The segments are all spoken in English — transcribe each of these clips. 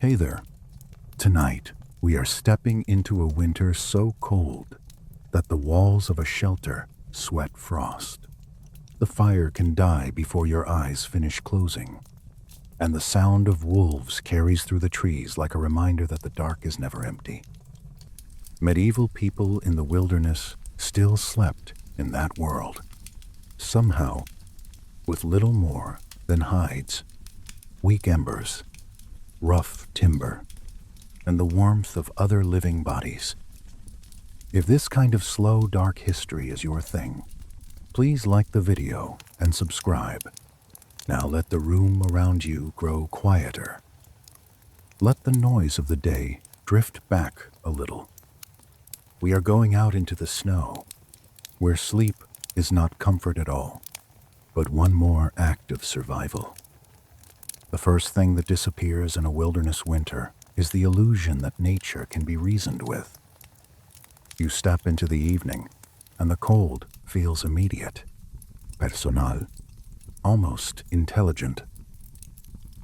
Hey there. Tonight, we are stepping into a winter so cold that the walls of a shelter sweat frost. The fire can die before your eyes finish closing, and the sound of wolves carries through the trees like a reminder that the dark is never empty. Medieval people in the wilderness still slept in that world, somehow with little more than hides, weak embers, rough timber, and the warmth of other living bodies. If this kind of slow, dark history is your thing, please like the video and subscribe. Now let the room around you grow quieter. Let the noise of the day drift back a little. We are going out into the snow, where sleep is not comfort at all, but one more act of survival. The first thing that disappears in a wilderness winter is the illusion that nature can be reasoned with. You step into the evening, and the cold feels immediate, personal, almost intelligent.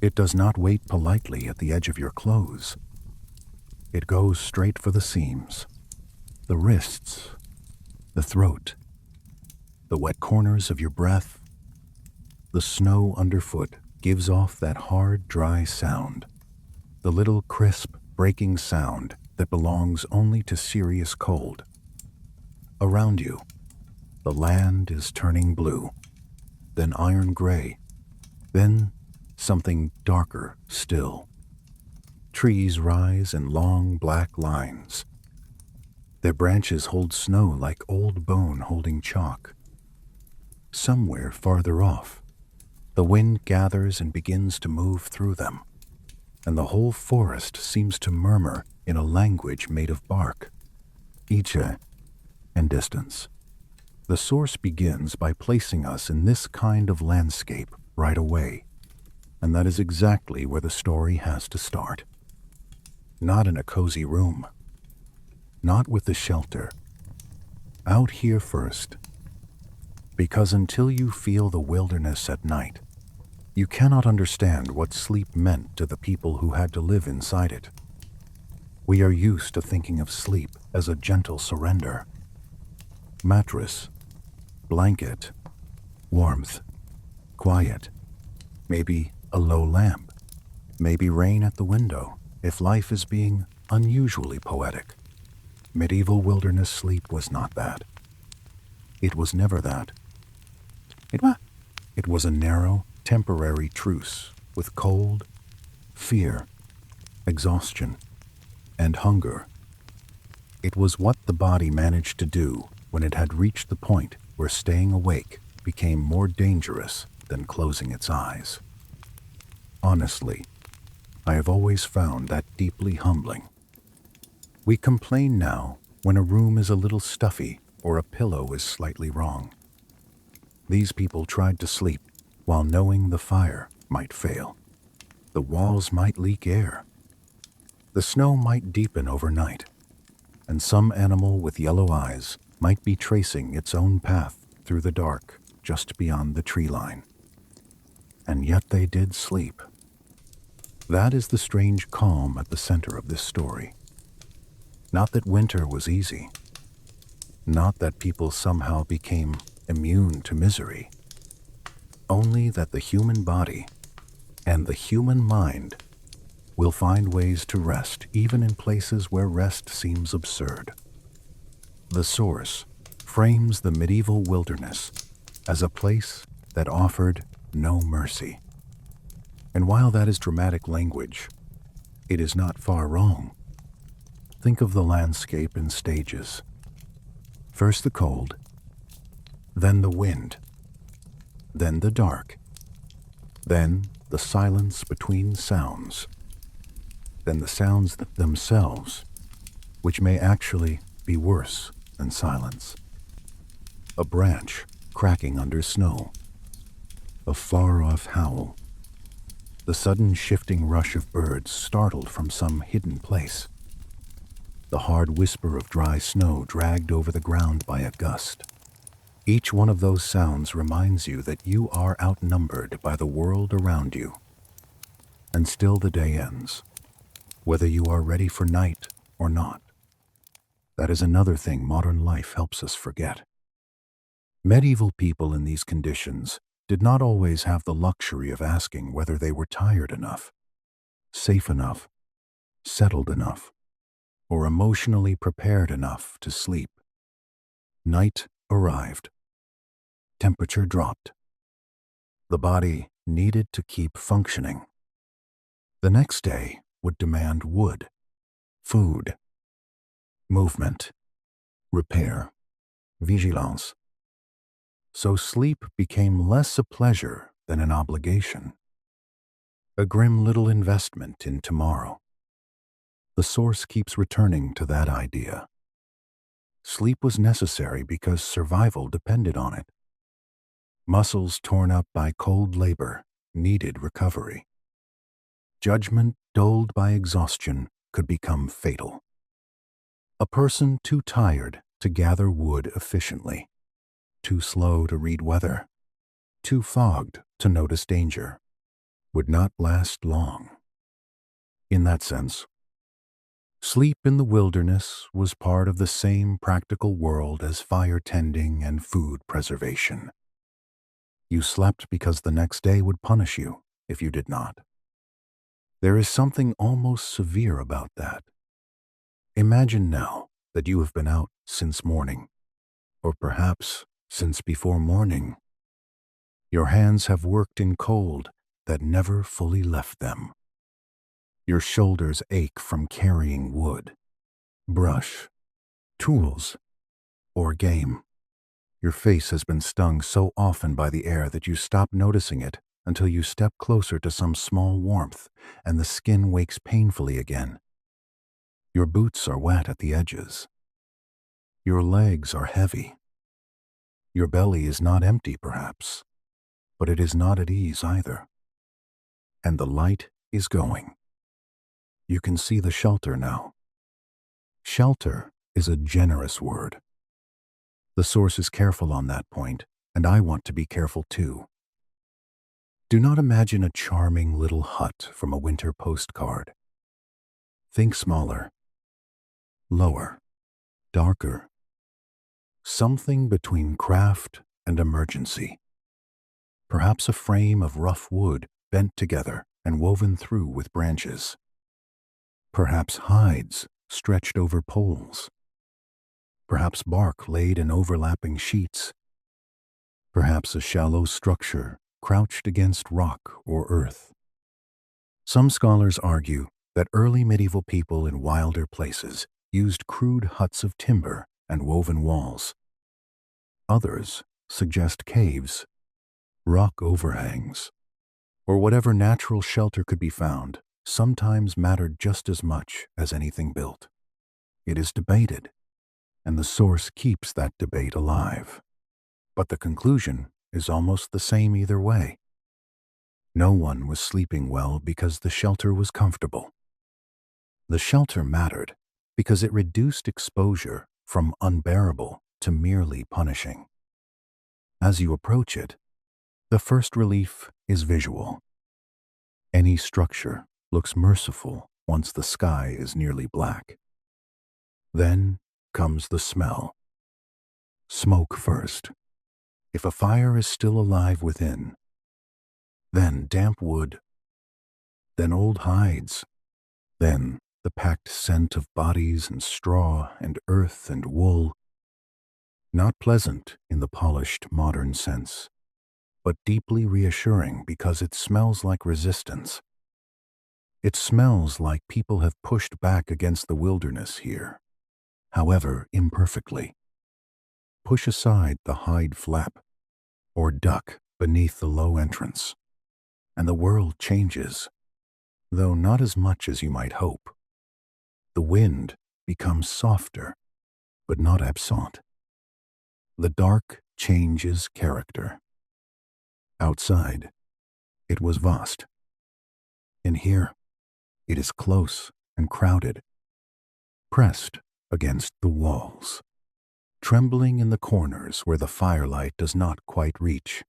It does not wait politely at the edge of your clothes. It goes straight for the seams, the wrists, the throat, the wet corners of your breath. The snow underfoot gives off that hard, dry sound, the little crisp, breaking sound that belongs only to serious cold. Around you, the land is turning blue, then iron gray, then something darker still. Trees rise in long black lines. Their branches hold snow like old bone holding chalk. Somewhere farther off, the wind gathers and begins to move through them, and the whole forest seems to murmur in a language made of bark, iche, and distance. The source begins by placing us in this kind of landscape right away, and that is exactly where the story has to start. Not in a cozy room, not with the shelter. Out here first, because until you feel the wilderness at night, you cannot understand what sleep meant to the people who had to live inside it. We are used to thinking of sleep as a gentle surrender. Mattress, blanket, warmth, quiet, maybe a low lamp, maybe rain at the window if life is being unusually poetic. Medieval wilderness sleep was not that. It was never that. It was a narrow, temporary truce with cold, fear, exhaustion, and hunger. It was what the body managed to do when it had reached the point where staying awake became more dangerous than closing its eyes. Honestly, I have always found that deeply humbling. We complain now when a room is a little stuffy or a pillow is slightly wrong. These people tried to sleep while knowing the fire might fail. The walls might leak air. The snow might deepen overnight, and some animal with yellow eyes might be tracing its own path through the dark just beyond the tree line. And yet they did sleep. That is the strange calm at the center of this story. Not that winter was easy. Not that people somehow became immune to misery. Only that the human body and the human mind will find ways to rest even in places where rest seems absurd. The source frames the medieval wilderness as a place that offered no mercy. And while that is dramatic language, it is not far wrong. Think of the landscape in stages. First the cold, then the wind, then the dark, then the silence between sounds, then the sounds themselves, which may actually be worse than silence. A branch cracking under snow, a far-off howl, the sudden shifting rush of birds startled from some hidden place, the hard whisper of dry snow dragged over the ground by a gust. Each one of those sounds reminds you that you are outnumbered by the world around you. And still the day ends. whether you are ready for night or not. That is another thing modern life helps us forget. Medieval people in these conditions did not always have the luxury of asking whether they were tired enough, safe enough, settled enough, or emotionally prepared enough to sleep. Night arrived. Temperature dropped. The body needed to keep functioning. The next day would demand wood, food, movement, repair, vigilance. So sleep became less a pleasure than an obligation, a grim little investment in tomorrow. The source keeps returning to that idea. Sleep was necessary because survival depended on it. Muscles torn up by cold labor needed recovery. Judgment dulled by exhaustion could become fatal. A person too tired to gather wood efficiently, too slow to read weather, too fogged to notice danger, would not last long. In that sense, sleep in the wilderness was part of the same practical world as fire tending and food preservation. You slept because the next day would punish you if you did not. There is something almost severe about that. Imagine now that you have been out since morning, or perhaps since before morning. Your hands have worked in cold that never fully left them. Your shoulders ache from carrying wood, brush, tools, or game. Your face has been stung so often by the air that you stop noticing it until you step closer to some small warmth and the skin wakes painfully again. Your boots are wet at the edges. Your legs are heavy. Your belly is not empty, perhaps, but it is not at ease either. And the light is going. You can see the shelter now. Shelter is a generous word. The source is careful on that point, and I want to be careful too. Do not imagine a charming little hut from a winter postcard. Think smaller, lower, darker. Something between craft and emergency. Perhaps a frame of rough wood bent together and woven through with branches. Perhaps hides stretched over poles. Perhaps bark laid in overlapping sheets. Perhaps a shallow structure crouched against rock or earth. Some scholars argue that early medieval people in wilder places used crude huts of timber and woven walls. Others suggest caves, rock overhangs, or whatever natural shelter could be found sometimes mattered just as much as anything built. It is debated, and the source keeps that debate alive. But the conclusion is almost the same either way. No one was sleeping well because the shelter was comfortable. The shelter mattered because it reduced exposure from unbearable to merely punishing. As you approach it, the first relief is visual. Any structure looks merciful once the sky is nearly black. Then comes the smell. Smoke first. If a fire is still alive within, then damp wood, then old hides, then the packed scent of bodies and straw and earth and wool. Not pleasant in the polished modern sense, but deeply reassuring because it smells like resistance. It smells like people have pushed back against the wilderness here, however imperfectly. Push aside the hide flap, or duck beneath the low entrance, and the world changes, though not as much as you might hope. The wind becomes softer, but not absent. The dark changes character. Outside, it was vast. In here, it is close and crowded, pressed against the walls, trembling in the corners where the firelight does not quite reach.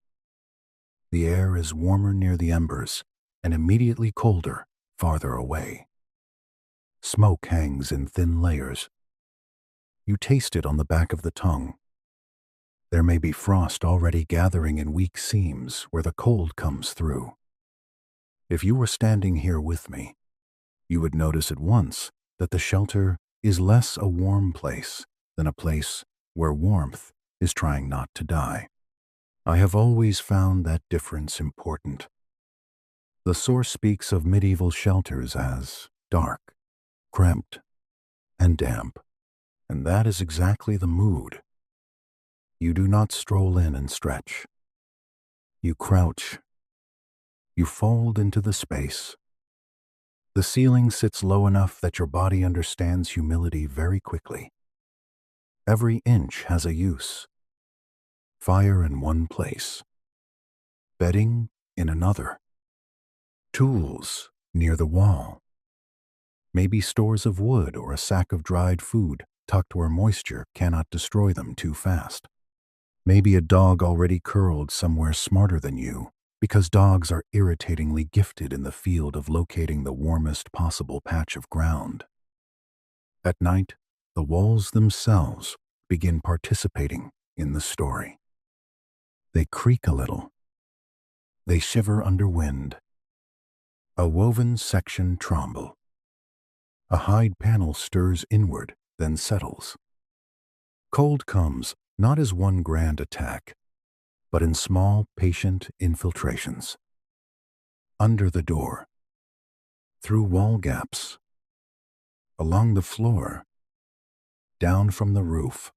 The air is warmer near the embers and immediately colder farther away. Smoke hangs in thin layers. You taste it on the back of the tongue. There may be frost already gathering in weak seams where the cold comes through. If you were standing here with me, you would notice at once that the shelter is less a warm place than a place where warmth is trying not to die. I have always found that difference important. The source speaks of medieval shelters as dark, cramped, and damp, and that is exactly the mood. You do not stroll in and stretch. You crouch. You fold into the space. The ceiling sits low enough that your body understands humility very quickly. Every inch has a use. Fire in one place. Bedding in another. Tools near the wall. Maybe stores of wood or a sack of dried food tucked where moisture cannot destroy them too fast. Maybe a dog already curled somewhere smarter than you, because dogs are irritatingly gifted in the field of locating the warmest possible patch of ground. At night, the walls themselves begin participating in the story. They creak a little. They shiver under wind. A woven section tremble. A hide panel stirs inward, then settles. Cold comes not as one grand attack, but in small, patient infiltrations. Under the door, through wall gaps, along the floor, down from the roof.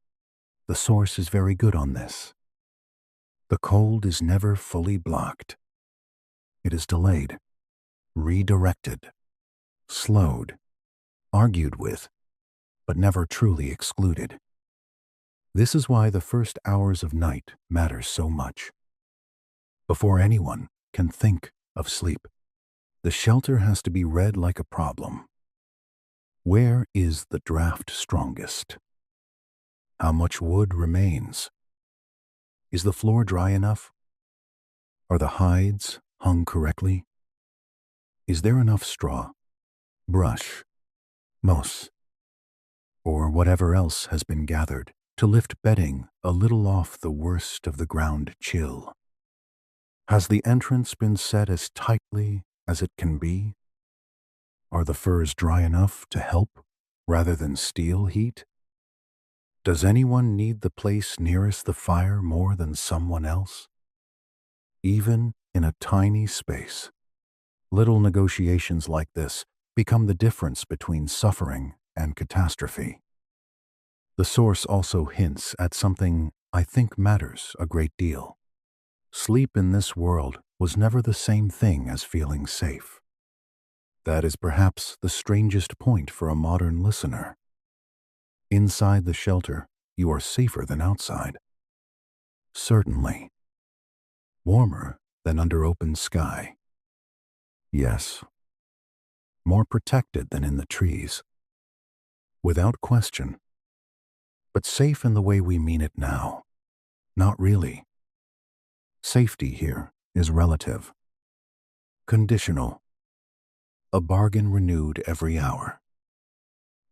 The source is very good on this. The cold is never fully blocked. It is delayed, redirected, slowed, argued with, but never truly excluded. This is why the first hours of night matter so much. Before anyone can think of sleep, the shelter has to be read like a problem. Where is the draft strongest? How much wood remains? Is the floor dry enough? Are the hides hung correctly? Is there enough straw, brush, moss, or whatever else has been gathered to lift bedding a little off the worst of the ground chill? Has the entrance been set as tightly as it can be? Are the furs dry enough to help rather than steal heat? Does anyone need the place nearest the fire more than someone else? Even in a tiny space, little negotiations like this become the difference between suffering and catastrophe. The source also hints at something I think matters a great deal. Sleep in this world was never the same thing as feeling safe. That is perhaps the strangest point for a modern listener. Inside the shelter, you are safer than outside. Certainly. Warmer than under open sky. Yes. More protected than in the trees. Without question. But safe in the way we mean it now. Not really. Safety here is relative. Conditional. A bargain renewed every hour.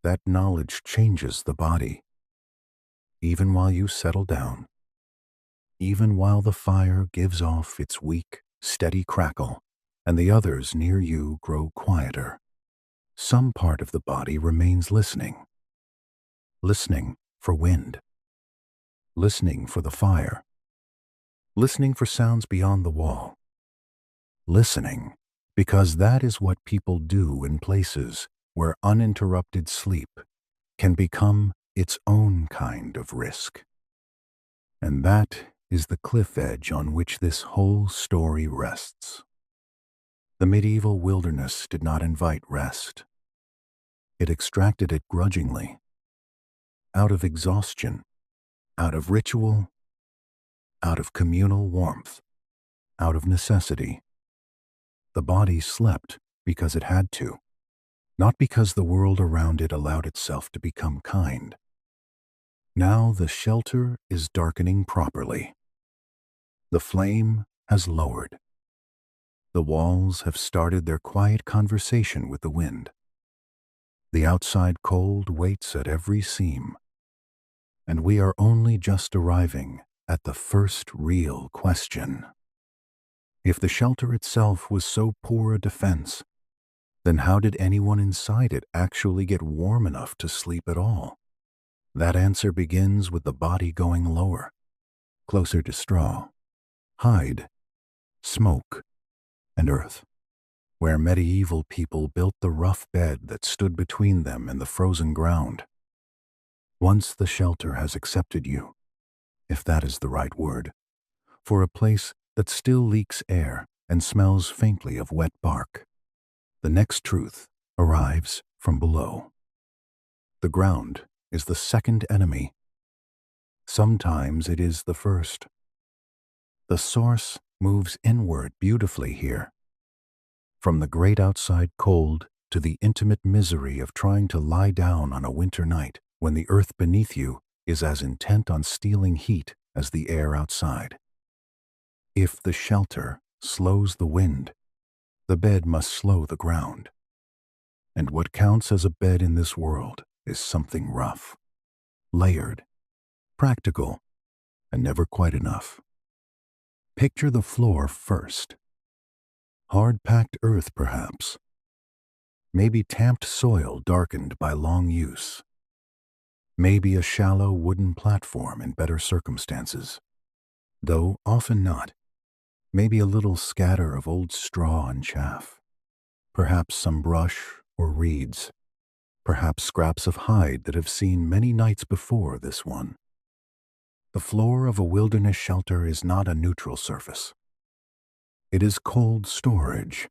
That knowledge changes the body. Even while you settle down. Even while the fire gives off its weak, steady crackle, and the others near you grow quieter, some part of the body remains listening. Listening for wind. Listening for the fire. Listening for sounds beyond the wall. Listening because that is what people do in places where uninterrupted sleep can become its own kind of risk. And that is the cliff edge on which this whole story rests. The medieval wilderness did not invite rest. It extracted it grudgingly, out of exhaustion, out of ritual, out of communal warmth, out of necessity. The body slept because it had to, not because the world around it allowed itself to become kind. Now the shelter is darkening properly. The flame has lowered. The walls have started their quiet conversation with the wind. The outside cold waits at every seam, and we are only just arriving at the first real question. If the shelter itself was so poor a defense, then how did anyone inside it actually get warm enough to sleep at all? That answer begins with the body going lower, closer to straw, hide, smoke, and earth, where medieval people built the rough bed that stood between them and the frozen ground. Once the shelter has accepted you, if that is the right word, for a place that still leaks air and smells faintly of wet bark, the next truth arrives from below. The ground is the second enemy. Sometimes it is the first. The source moves inward beautifully here. From the great outside cold to the intimate misery of trying to lie down on a winter night when the earth beneath you is as intent on stealing heat as the air outside. If the shelter slows the wind, the bed must slow the ground. And what counts as a bed in this world is something rough, layered, practical, and never quite enough. Picture the floor first. Hard-packed earth, perhaps. Maybe tamped soil darkened by long use. Maybe a shallow wooden platform in better circumstances, though often not. Maybe a little scatter of old straw and chaff. Perhaps some brush or reeds. Perhaps scraps of hide that have seen many nights before this one. The floor of a wilderness shelter is not a neutral surface. It is cold storage.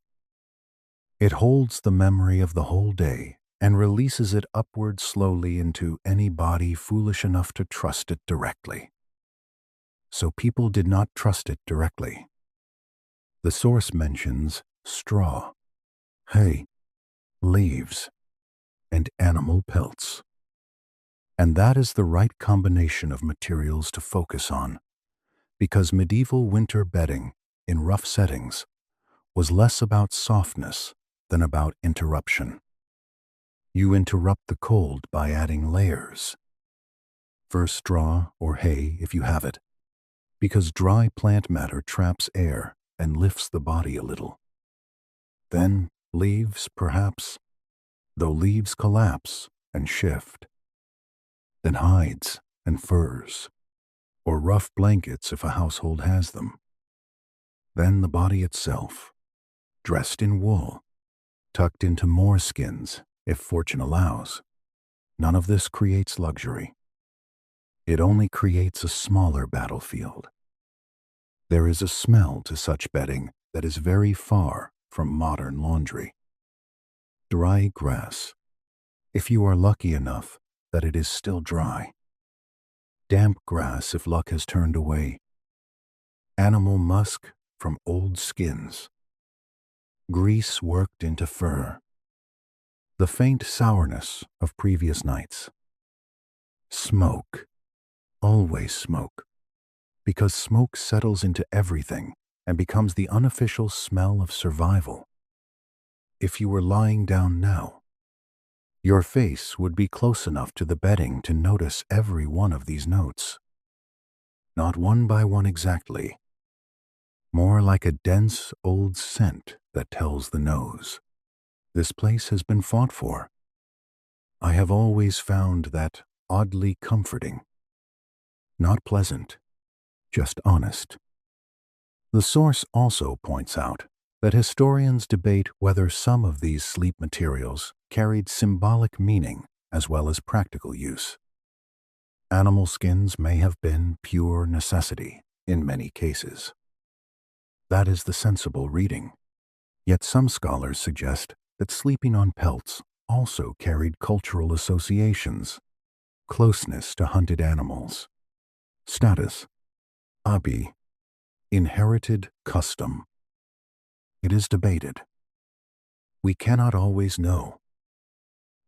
It holds the memory of the whole day and releases it upward slowly into any body foolish enough to trust it directly. So people did not trust it directly. The source mentions straw, hay, leaves, and animal pelts. And that is the right combination of materials to focus on, because medieval winter bedding in rough settings was less about softness than about interruption. You interrupt the cold by adding layers. First straw or hay if you have it, because dry plant matter traps air and lifts the body a little. Then leaves, perhaps, though leaves collapse and shift. Then hides and furs, or rough blankets if a household has them. Then the body itself, dressed in wool, tucked into more skins if fortune allows. None of this creates luxury. It only creates a smaller battlefield. There is a smell to such bedding that is very far from modern laundry. Dry grass, if you are lucky enough that it is still dry. Damp grass if luck has turned away. Animal musk from old skins. Grease worked into fur. The faint sourness of previous nights. Smoke. Always smoke. Because smoke settles into everything and becomes the unofficial smell of survival. If you were lying down now, your face would be close enough to the bedding to notice every one of these notes. Not one by one exactly. More like a dense old scent that tells the nose. This place has been fought for. I have always found that oddly comforting. Not pleasant, just honest. The source also points out that historians debate whether some of these sleep materials carried symbolic meaning as well as practical use. Animal skins may have been pure necessity in many cases. That is the sensible reading. Yet some scholars suggest that sleeping on pelts also carried cultural associations, closeness to hunted animals, status, abi, inherited custom. It is debated. We cannot always know.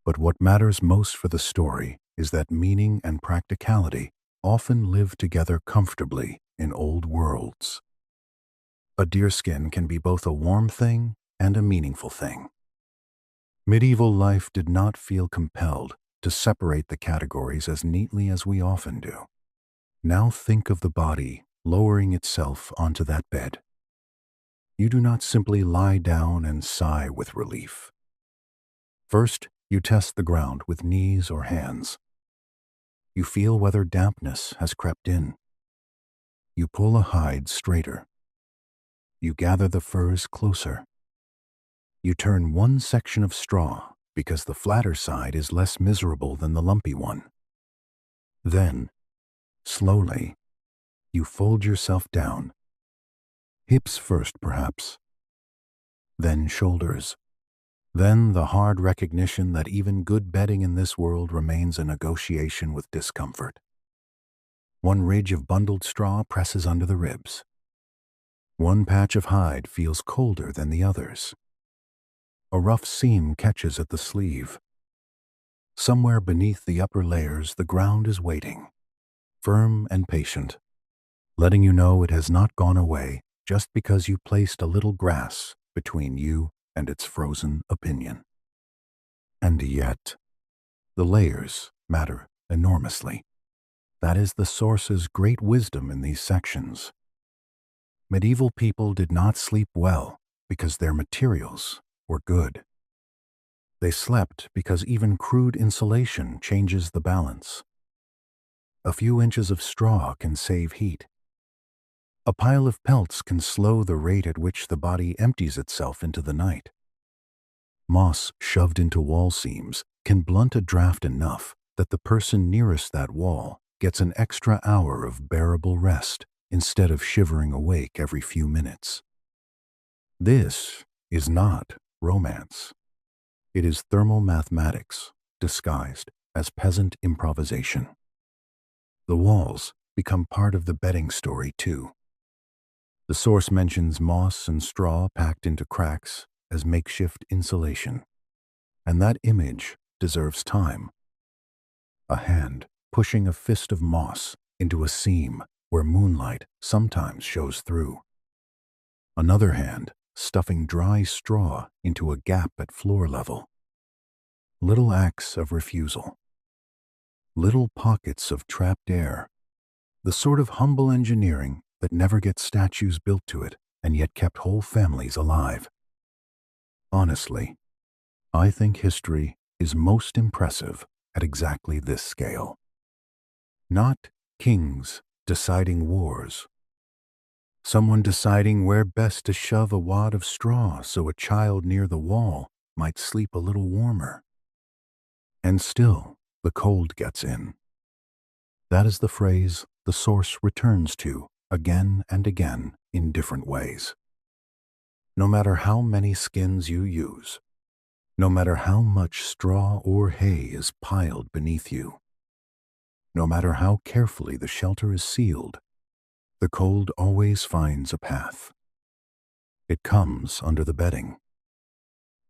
But what matters most for the story is that meaning and practicality often live together comfortably in old worlds. A deerskin can be both a warm thing and a meaningful thing. Medieval life did not feel compelled to separate the categories as neatly as we often do. Now think of the body lowering itself onto that bed. You do not simply lie down and sigh with relief. First, you test the ground with knees or hands. You feel whether dampness has crept in. You pull a hide straighter. You gather the furs closer. You turn one section of straw because the flatter side is less miserable than the lumpy one. Then, slowly, you fold yourself down. Hips first, perhaps. Then shoulders. Then the hard recognition that even good bedding in this world remains a negotiation with discomfort. One ridge of bundled straw presses under the ribs. One patch of hide feels colder than the others. A rough seam catches at the sleeve. Somewhere beneath the upper layers, the ground is waiting, firm and patient, letting you know it has not gone away just because you placed a little grass between you and its frozen opinion. And yet, the layers matter enormously. That is the source's great wisdom in these sections. Medieval people did not sleep well because their materials were good. They slept because even crude insulation changes the balance. A few inches of straw can save heat. A pile of pelts can slow the rate at which the body empties itself into the night. Moss shoved into wall seams can blunt a draft enough that the person nearest that wall gets an extra hour of bearable rest instead of shivering awake every few minutes. This is not romance. It is thermal mathematics disguised as peasant improvisation. The walls become part of the bedding story too. The source mentions moss and straw packed into cracks as makeshift insulation, and that image deserves time. A hand pushing a fist of moss into a seam where moonlight sometimes shows through. Another hand stuffing dry straw into a gap at floor level. Little acts of refusal. Little pockets of trapped air. The sort of humble engineering that never gets statues built to it and yet kept whole families alive. Honestly, I think history is most impressive at exactly this scale. Not kings deciding wars. Someone deciding where best to shove a wad of straw so a child near the wall might sleep a little warmer. And still, the cold gets in. That is the phrase the source returns to again and again in different ways. No matter how many skins you use, no matter how much straw or hay is piled beneath you, no matter how carefully the shelter is sealed, the cold always finds a path. It comes under the bedding,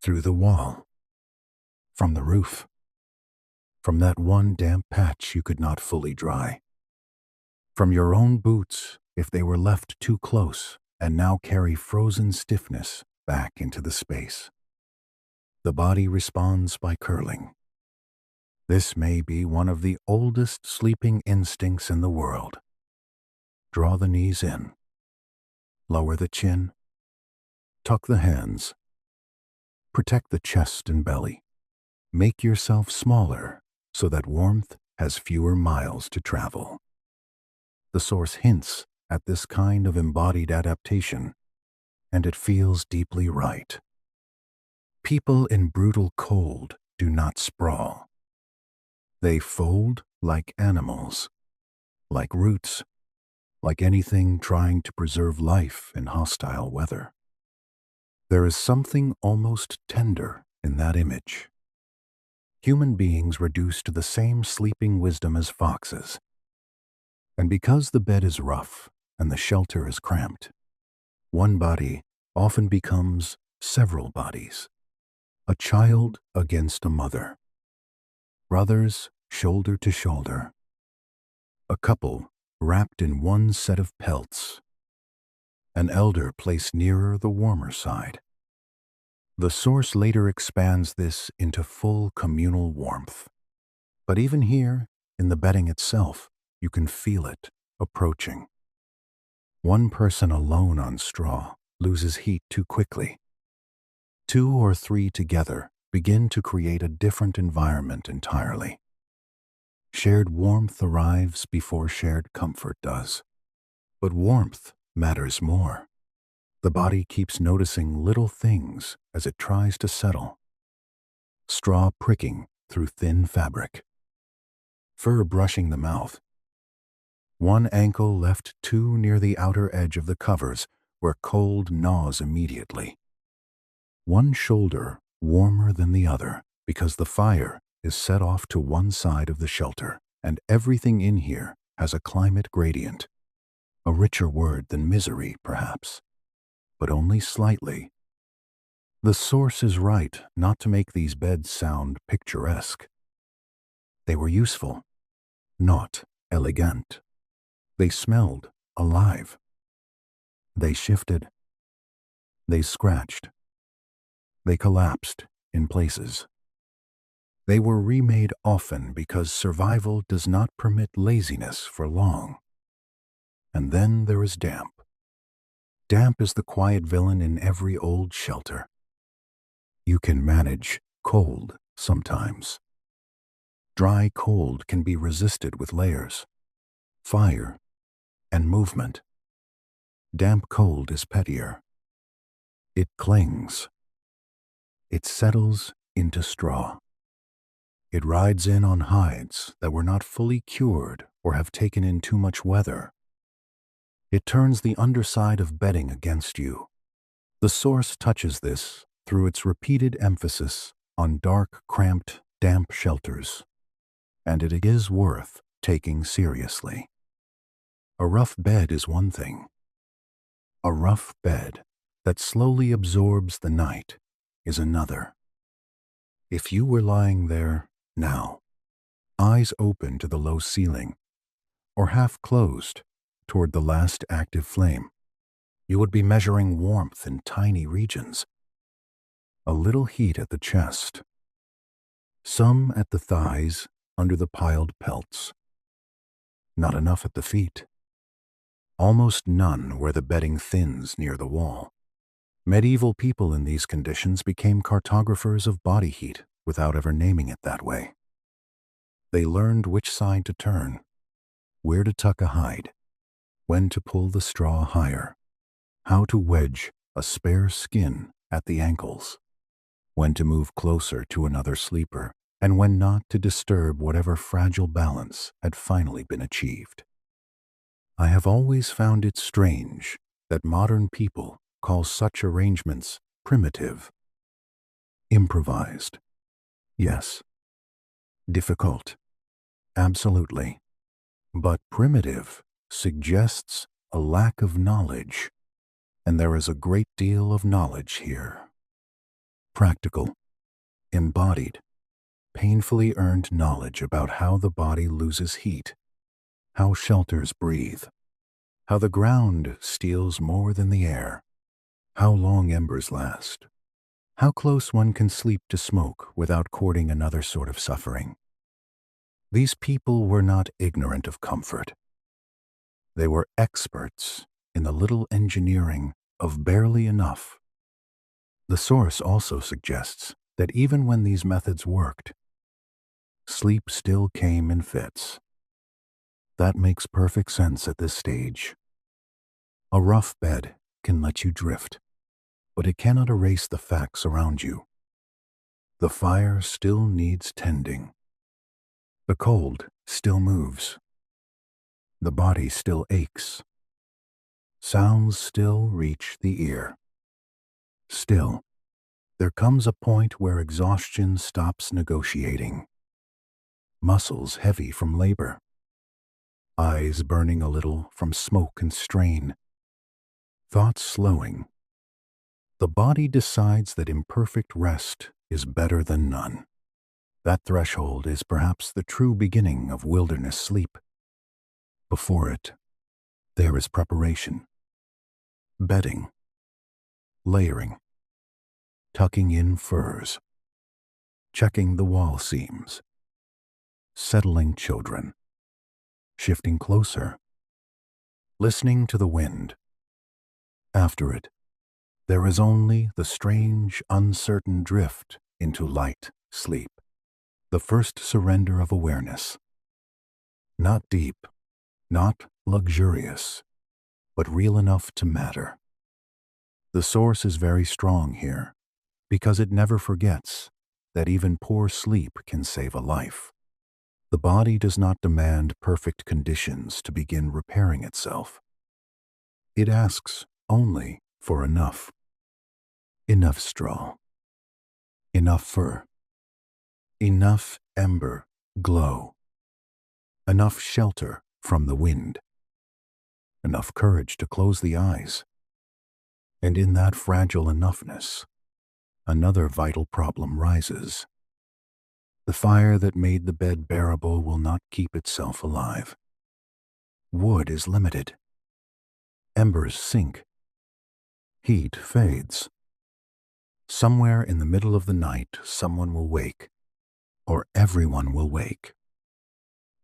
through the wall, from the roof, from that one damp patch you could not fully dry, from your own boots if they were left too close and now carry frozen stiffness back into the space. The body responds by curling. This may be one of the oldest sleeping instincts in the world. Draw the knees in. Lower the chin. Tuck the hands. Protect the chest and belly. Make yourself smaller so that warmth has fewer miles to travel. The source hints at this kind of embodied adaptation, and it feels deeply right. People in brutal cold do not sprawl. They fold like animals, like roots, like anything trying to preserve life in hostile weather. There is something almost tender in that image. Human beings reduced to the same sleeping wisdom as foxes. And because the bed is rough and the shelter is cramped, one body often becomes several bodies. A child against a mother. Brothers shoulder to shoulder. A couple wrapped in one set of pelts. An elder placed nearer the warmer side. The source later expands this into full communal warmth. But even here, in the bedding itself, you can feel it approaching. One person alone on straw loses heat too quickly. Two or three together begin to create a different environment entirely. Shared warmth arrives before shared comfort does. But warmth matters more. The body keeps noticing little things as it tries to settle. Straw pricking through thin fabric. Fur brushing the mouth. One ankle left too near the outer edge of the covers where cold gnaws immediately. One shoulder warmer than the other because the fire is set off to one side of the shelter, and everything in here has a climate gradient. A richer word than misery, perhaps, but only slightly. The source is right not to make these beds sound picturesque. They were useful, not elegant. They smelled alive. They shifted. They scratched. They collapsed in places. They were remade often because survival does not permit laziness for long. And then there is damp. Damp is the quiet villain in every old shelter. You can manage cold sometimes. Dry cold can be resisted with layers, fire, and movement. Damp cold is pettier. It clings. It settles into straw. It rides in on hides that were not fully cured or have taken in too much weather. It turns the underside of bedding against you. The source touches this through its repeated emphasis on dark, cramped, damp shelters. And it is worth taking seriously. A rough bed is one thing. A rough bed that slowly absorbs the night is another. If you were lying there now, eyes open to the low ceiling, or half closed toward the last active flame, you would be measuring warmth in tiny regions. A little heat at the chest, some at the thighs under the piled pelts. Not enough at the feet. Almost none where the bedding thins near the wall. Medieval people in these conditions became cartographers of body heat without ever naming it that way. They learned which side to turn, where to tuck a hide, when to pull the straw higher, how to wedge a spare skin at the ankles, when to move closer to another sleeper, and when not to disturb whatever fragile balance had finally been achieved. I have always found it strange that modern people call such arrangements primitive. Improvised. Yes. Difficult. Absolutely. But primitive suggests a lack of knowledge, and there is a great deal of knowledge here. Practical, embodied, painfully earned knowledge about how the body loses heat, how shelters breathe, how the ground steals more than the air, how long embers last, how close one can sleep to smoke without courting another sort of suffering. These people were not ignorant of comfort. They were experts in the little engineering of barely enough. The source also suggests that even when these methods worked, sleep still came in fits. That makes perfect sense at this stage. A rough bed can let you drift, but it cannot erase the facts around you. The fire still needs tending. The cold still moves. The body still aches. Sounds still reach the ear. Still, there comes a point where exhaustion stops negotiating. Muscles heavy from labor. Eyes burning a little from smoke and strain. Thoughts slowing. The body decides that imperfect rest is better than none. That threshold is perhaps the true beginning of wilderness sleep. Before it, there is preparation, bedding, layering, tucking in furs, checking the wall seams, settling children, shifting closer, listening to the wind. After it, there is only the strange, uncertain drift into light sleep, the first surrender of awareness. Not deep, not luxurious, but real enough to matter. The source is very strong here, because it never forgets that even poor sleep can save a life. The body does not demand perfect conditions to begin repairing itself. It asks only for enough. Enough straw. Enough fur. Enough ember glow. Enough shelter from the wind. Enough courage to close the eyes. And in that fragile enoughness, another vital problem rises. The fire that made the bed bearable will not keep itself alive. Wood is limited. Embers sink. Heat fades. Somewhere in the middle of the night, someone will wake, or everyone will wake,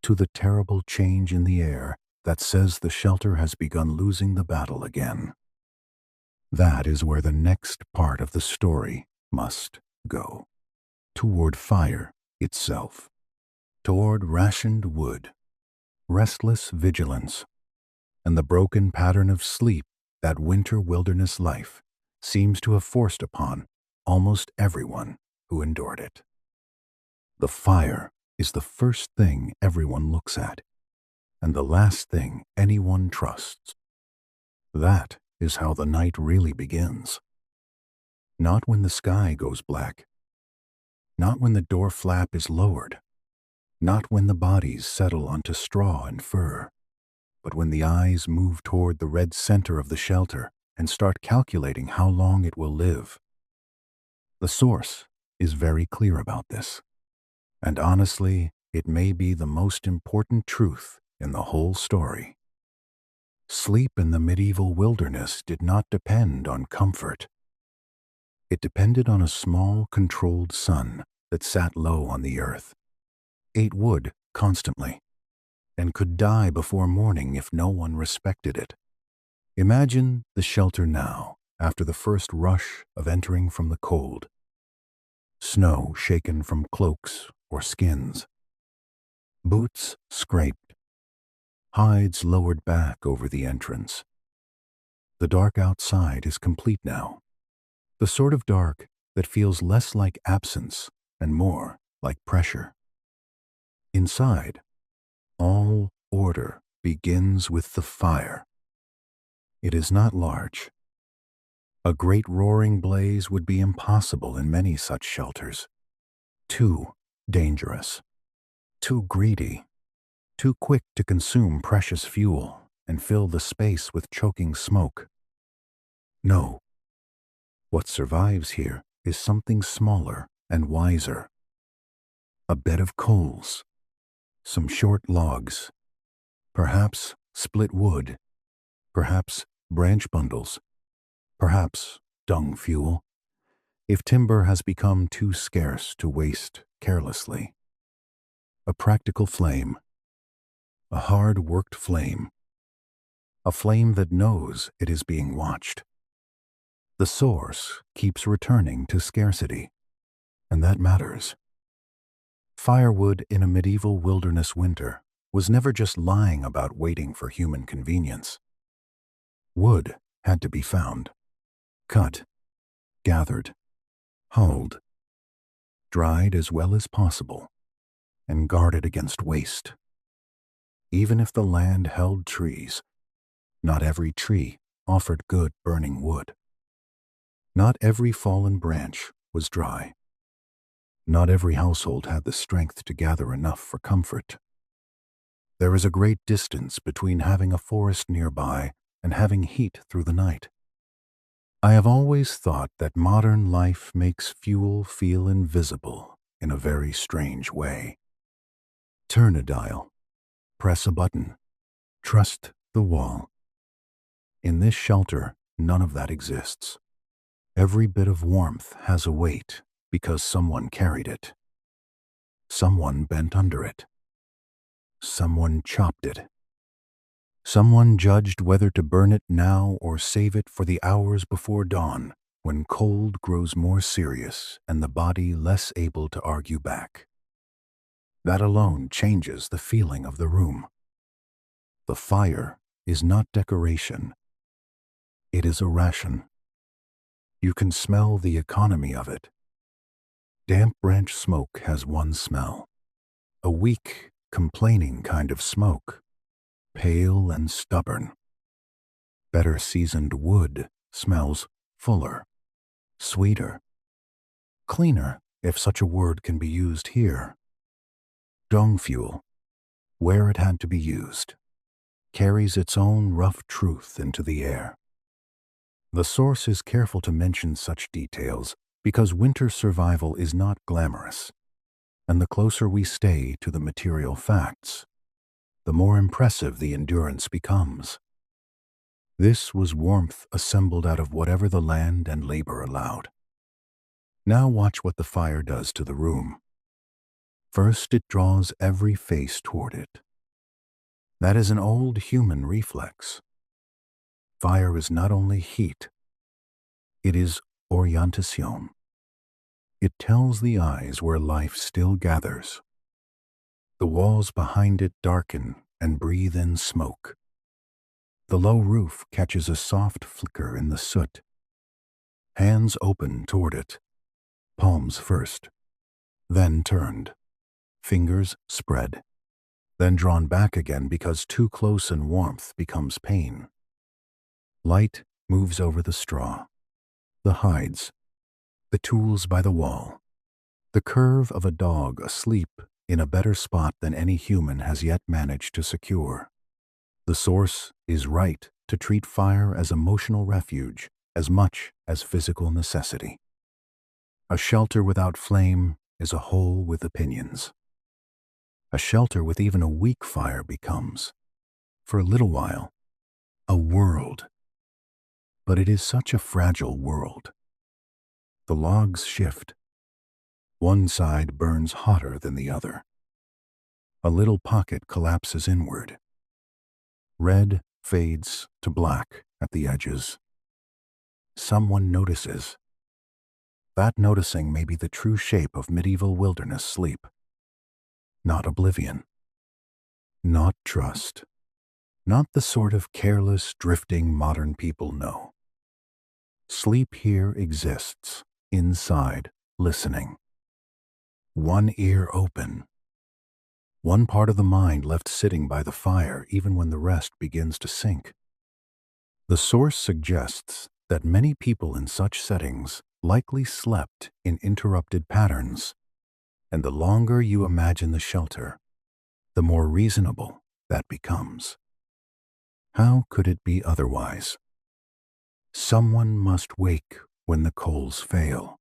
to the terrible change in the air that says the shelter has begun losing the battle again. That is where the next part of the story must go. Toward fire itself. Toward rationed wood, restless vigilance, and the broken pattern of sleep that winter wilderness life seems to have forced upon almost everyone who endured it. The fire is the first thing everyone looks at, and the last thing anyone trusts. That is how the night really begins. Not when the sky goes black. Not when the door flap is lowered. Not when the bodies settle onto straw and fur, but when the eyes move toward the red center of the shelter and start calculating how long it will live. The source is very clear about this, and honestly, it may be the most important truth in the whole story. Sleep in the medieval wilderness did not depend on comfort. It depended on a small, controlled sun that sat low on the earth, ate wood constantly, and could die before morning if no one respected it. Imagine the shelter now, after the first rush of entering from the cold. Snow shaken from cloaks or skins. Boots scraped. Hides lowered back over the entrance. The dark outside is complete now. The sort of dark that feels less like absence and more like pressure. Inside, all order begins with the fire. It is not large. A great roaring blaze would be impossible in many such shelters. Too dangerous. Too greedy. Too quick to consume precious fuel and fill the space with choking smoke. No. What survives here is something smaller and wiser. A bed of coals. Some short logs. Perhaps split wood. Perhaps branch bundles. Perhaps dung fuel, if timber has become too scarce to waste carelessly. A practical flame. A hard-worked flame. A flame that knows it is being watched. The source keeps returning to scarcity, and that matters. Firewood in a medieval wilderness winter was never just lying about waiting for human convenience. Wood had to be found. Cut, gathered, hulled, dried as well as possible, and guarded against waste. Even if the land held trees, not every tree offered good burning wood. Not every fallen branch was dry. Not every household had the strength to gather enough for comfort. There is a great distance between having a forest nearby and having heat through the night. I have always thought that modern life makes fuel feel invisible in a very strange way. Turn a dial, press a button, trust the wall. In this shelter, none of that exists. Every bit of warmth has a weight because someone carried it. Someone bent under it. Someone chopped it. Someone judged whether to burn it now or save it for the hours before dawn, when cold grows more serious and the body less able to argue back. That alone changes the feeling of the room. The fire is not decoration. It is a ration. You can smell the economy of it. Damp branch smoke has one smell. A weak, complaining kind of smoke, pale and stubborn. Better seasoned wood smells fuller, sweeter, cleaner, if such a word can be used here. Dung fuel, where it had to be used, carries its own rough truth into the air. The source is careful to mention such details because winter survival is not glamorous, and the closer we stay to the material facts, the more impressive the endurance becomes. This was warmth assembled out of whatever the land and labor allowed. Now watch what the fire does to the room. First, it draws every face toward it. That is an old human reflex. Fire is not only heat, it is orientation. It tells the eyes where life still gathers. The walls behind it darken and breathe in smoke. The low roof catches a soft flicker in the soot. Hands open toward it, palms first, then turned, fingers spread, then drawn back again because too close and warmth becomes pain. Light moves over the straw, the hides, the tools by the wall, the curve of a dog asleep in a better spot than any human has yet managed to secure. The source is right to treat fire as emotional refuge as much as physical necessity. A shelter without flame is a hole with opinions. A shelter with even a weak fire becomes, for a little while, a world. But it is such a fragile world. The logs shift. One side burns hotter than the other. A little pocket collapses inward. Red fades to black at the edges. Someone notices. That noticing may be the true shape of medieval wilderness sleep. Not oblivion. Not trust. Not the sort of careless, drifting modern people know. Sleep here exists, inside, listening. One ear open. One part of the mind left sitting by the fire even when the rest begins to sink. The source suggests that many people in such settings likely slept in interrupted patterns, and the longer you imagine the shelter, the more reasonable that becomes. How could it be otherwise? Someone must wake when the coals fail.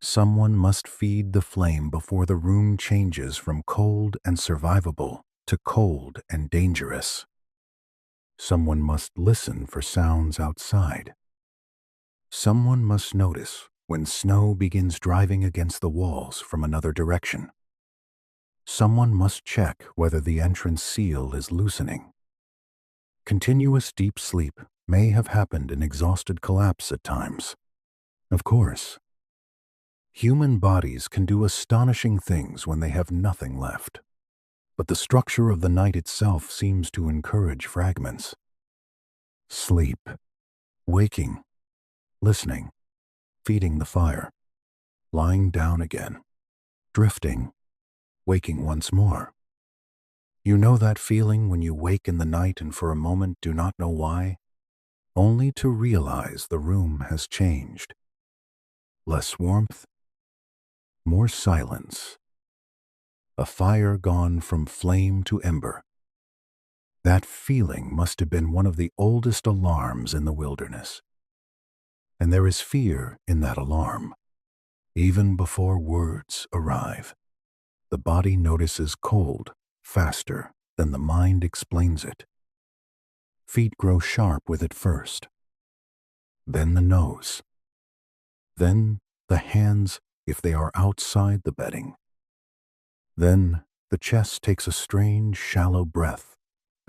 Someone must feed the flame before the room changes from cold and survivable to cold and dangerous. Someone must listen for sounds outside. Someone must notice when snow begins driving against the walls from another direction. Someone must check whether the entrance seal is loosening. Continuous deep sleep may have happened in exhausted collapse at times. Of course, human bodies can do astonishing things when they have nothing left, but the structure of the night itself seems to encourage fragments. Sleep, waking, listening, feeding the fire, lying down again, drifting, waking once more. You know that feeling when you wake in the night and for a moment do not know why, only to realize the room has changed. Less warmth, more silence. A fire gone from flame to ember. That feeling must have been one of the oldest alarms in the wilderness. And there is fear in that alarm. Even before words arrive, the body notices cold faster than the mind explains it. Feet grow sharp with it first, then the nose, Then the hands if they are outside the bedding. Then the chest takes a strange, shallow breath,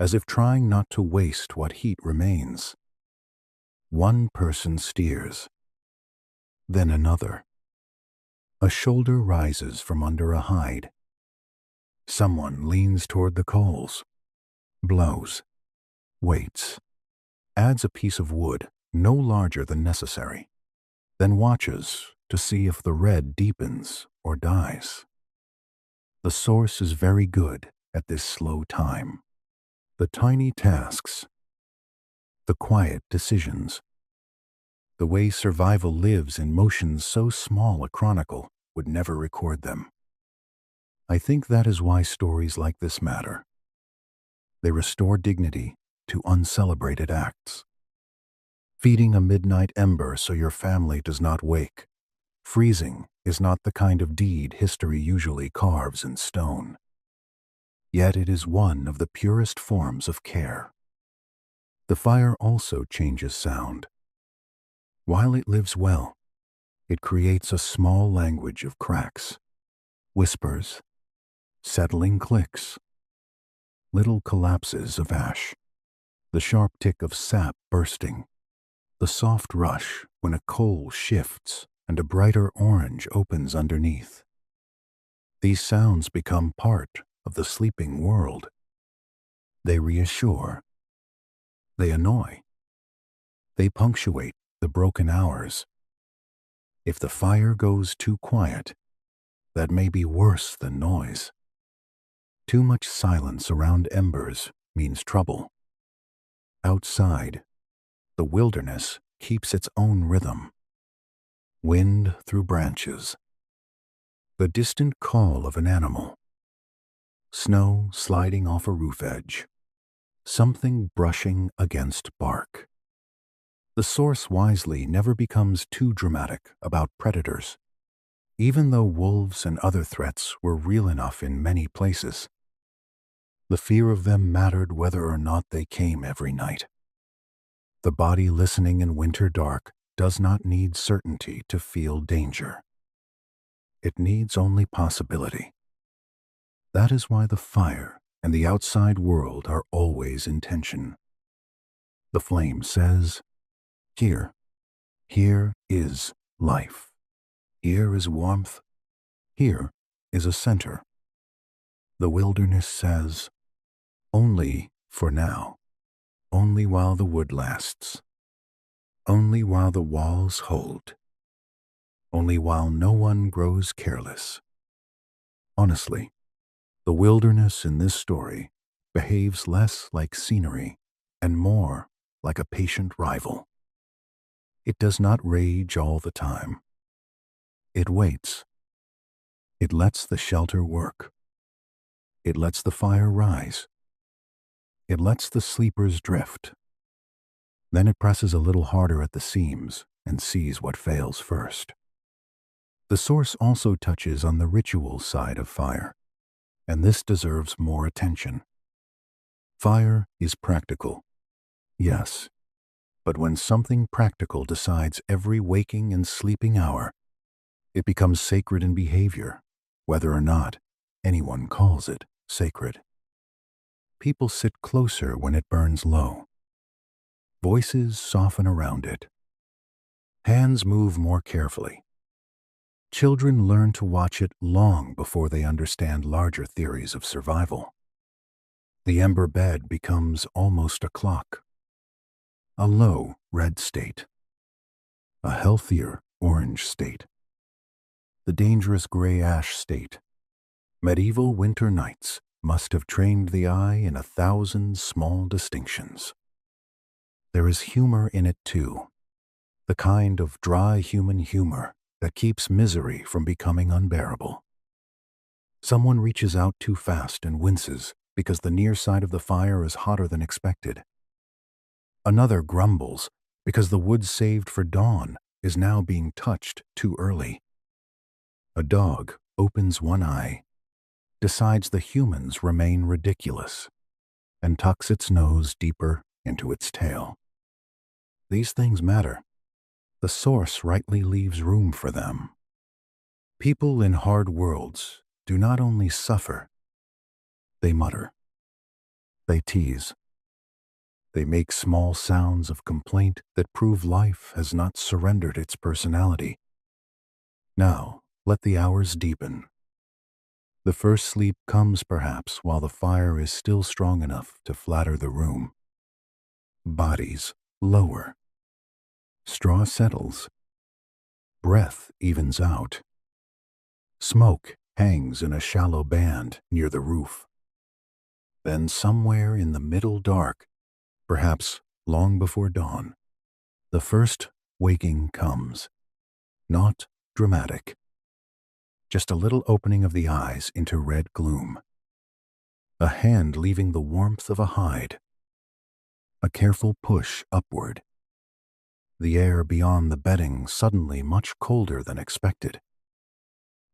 as if trying not to waste what heat remains. One person steers, then another. A shoulder rises from under a hide. Someone leans toward the coals, blows, waits, adds a piece of wood no larger than necessary, then watches to see if the red deepens or dies. The source is very good at this slow time. The tiny tasks, the quiet decisions, the way survival lives in motions so small a chronicle would never record them. I think that is why stories like this matter. They restore dignity to uncelebrated acts. Feeding a midnight ember so your family does not wake. Freezing is not the kind of deed history usually carves in stone. Yet it is one of the purest forms of care. The fire also changes sound. While it lives well, it creates a small language of cracks, whispers, settling clicks, little collapses of ash, the sharp tick of sap bursting, the soft rush when a coal shifts and a brighter orange opens underneath. These sounds become part of the sleeping world. They reassure. They annoy. They punctuate the broken hours. If the fire goes too quiet, that may be worse than noise. Too much silence around embers means trouble. Outside, the wilderness keeps its own rhythm. Wind through branches. The distant call of an animal. Snow sliding off a roof edge. Something brushing against bark. The source wisely never becomes too dramatic about predators, even though wolves and other threats were real enough in many places. The fear of them mattered whether or not they came every night. The body listening in winter dark does not need certainty to feel danger. It needs only possibility. That is why the fire and the outside world are always in tension. The flame says, here is life. Here is warmth. Here is a center. The wilderness says, only for now, only while the wood lasts, only while the walls hold, only while no one grows careless. Honestly, the wilderness in this story behaves less like scenery and more like a patient rival. It does not rage all the time. It waits. It lets the shelter work. It lets the fire rise. It lets the sleepers drift. Then it presses a little harder at the seams and sees what fails first. The source also touches on the ritual side of fire, and this deserves more attention. Fire is practical, yes, but when something practical decides every waking and sleeping hour, it becomes sacred in behavior, whether or not anyone calls it sacred. People sit closer when it burns low. Voices soften around it. Hands move more carefully. Children learn to watch it long before they understand larger theories of survival. The ember bed becomes almost a clock. A low red state. A healthier orange state. The dangerous gray ash state. Medieval winter nights must have trained the eye in 1,000 small distinctions. There is humor in it too, the kind of dry human humor that keeps misery from becoming unbearable. Someone reaches out too fast and winces because the near side of the fire is hotter than expected. Another grumbles because the wood saved for dawn is now being touched too early. A dog opens one eye, decides the humans remain ridiculous, and tucks its nose deeper into its tail. These things matter. The source rightly leaves room for them. People in hard worlds do not only suffer, they mutter, they tease, they make small sounds of complaint that prove life has not surrendered its personality. Now, let the hours deepen. The first sleep comes perhaps while the fire is still strong enough to flatter the room. Bodies lower. Straw settles. Breath evens out. Smoke hangs in a shallow band near the roof. Then somewhere in the middle dark, perhaps long before dawn, the first waking comes. Not dramatic. Just a little opening of the eyes into red gloom. A hand leaving the warmth of a hide. A careful push upward. The air beyond the bedding suddenly much colder than expected.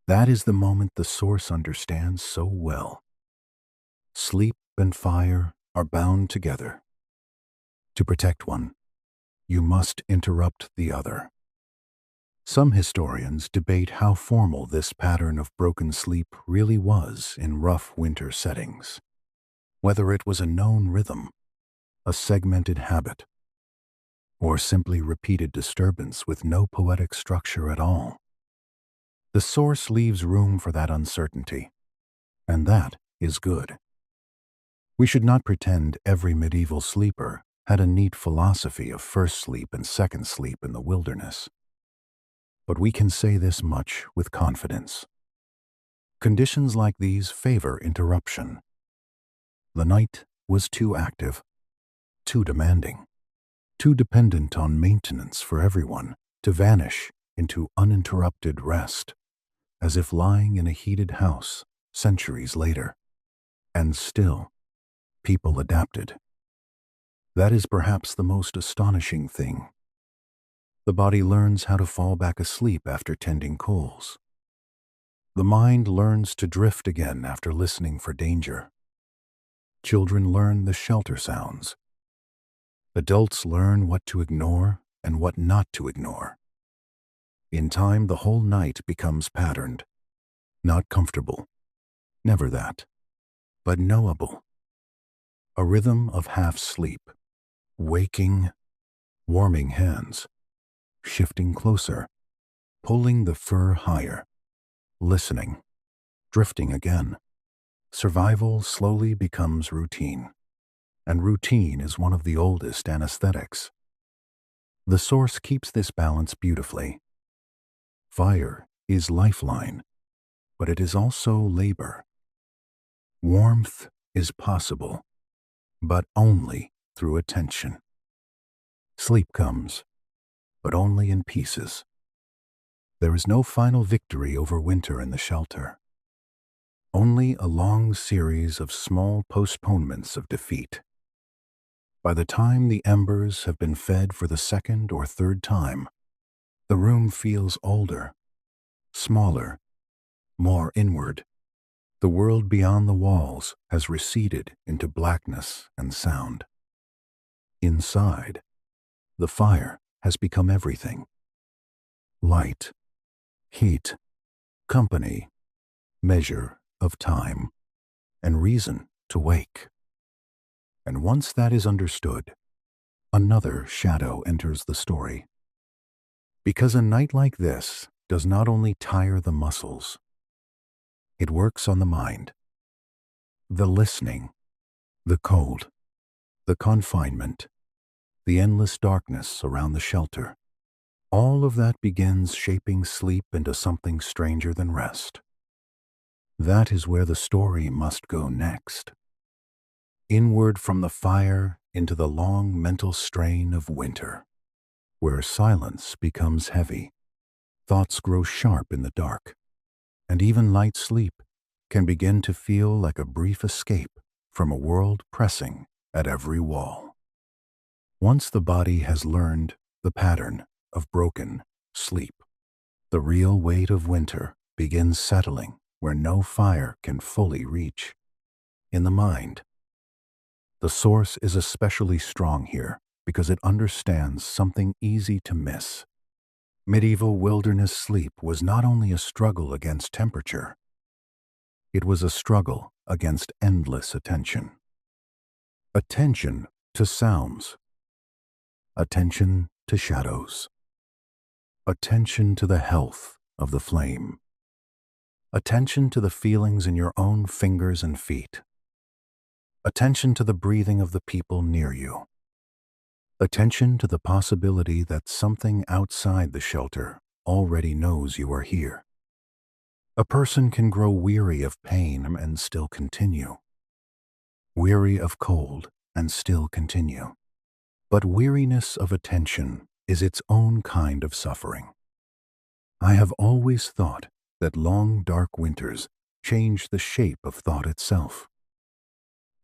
That is the moment the source understands so well. Sleep and fire are bound together. To protect one, you must interrupt the other. Some historians debate how formal this pattern of broken sleep really was in rough winter settings, whether it was a known rhythm, a segmented habit, or simply repeated disturbance with no poetic structure at all. The source leaves room for that uncertainty, and that is good. We should not pretend every medieval sleeper had a neat philosophy of first sleep and second sleep in the wilderness. But we can say this much with confidence. Conditions like these favor interruption. The night was too active, too demanding, too dependent on maintenance for everyone to vanish into uninterrupted rest, as if lying in a heated house centuries later. And still, people adapted. That is perhaps the most astonishing thing. The body learns how to fall back asleep after tending coals. The mind learns to drift again after listening for danger. Children learn the shelter sounds. Adults learn what to ignore and what not to ignore. In time, the whole night becomes patterned, not comfortable, never that, but knowable. A rhythm of half sleep, waking, warming hands, shifting closer, pulling the fur higher, listening, drifting again. Survival slowly becomes routine, and routine is one of the oldest anesthetics. The source keeps this balance beautifully. Fire is lifeline, but it is also labor. Warmth is possible, but only through attention. Sleep comes, but only in pieces. There is no final victory over winter in the shelter. Only a long series of small postponements of defeat. By the time the embers have been fed for the second or third time, the room feels older, smaller, more inward. The world beyond the walls has receded into blackness and sound. Inside, the fire has become everything. Light, heat, company, measure of time, and reason to wake. And once that is understood, another shadow enters the story. Because a night like this does not only tire the muscles, it works on the mind. The listening, the cold, the confinement, the endless darkness around the shelter, all of that begins shaping sleep into something stranger than rest. That is where the story must go next. Inward from the fire into the long mental strain of winter, where silence becomes heavy, thoughts grow sharp in the dark, and even light sleep can begin to feel like a brief escape from a world pressing at every wall. Once the body has learned the pattern of broken sleep, the real weight of winter begins settling where no fire can fully reach. In the mind. The source is especially strong here because it understands something easy to miss. Medieval wilderness sleep was not only a struggle against temperature, it was a struggle against endless attention. Attention to sounds, attention to shadows, attention to the health of the flame, attention to the feelings in your own fingers and feet, attention to the breathing of the people near you, attention to the possibility that something outside the shelter already knows you are here. A person can grow weary of pain and still continue, weary of cold and still continue. But weariness of attention is its own kind of suffering. I have always thought that long, dark winters change the shape of thought itself.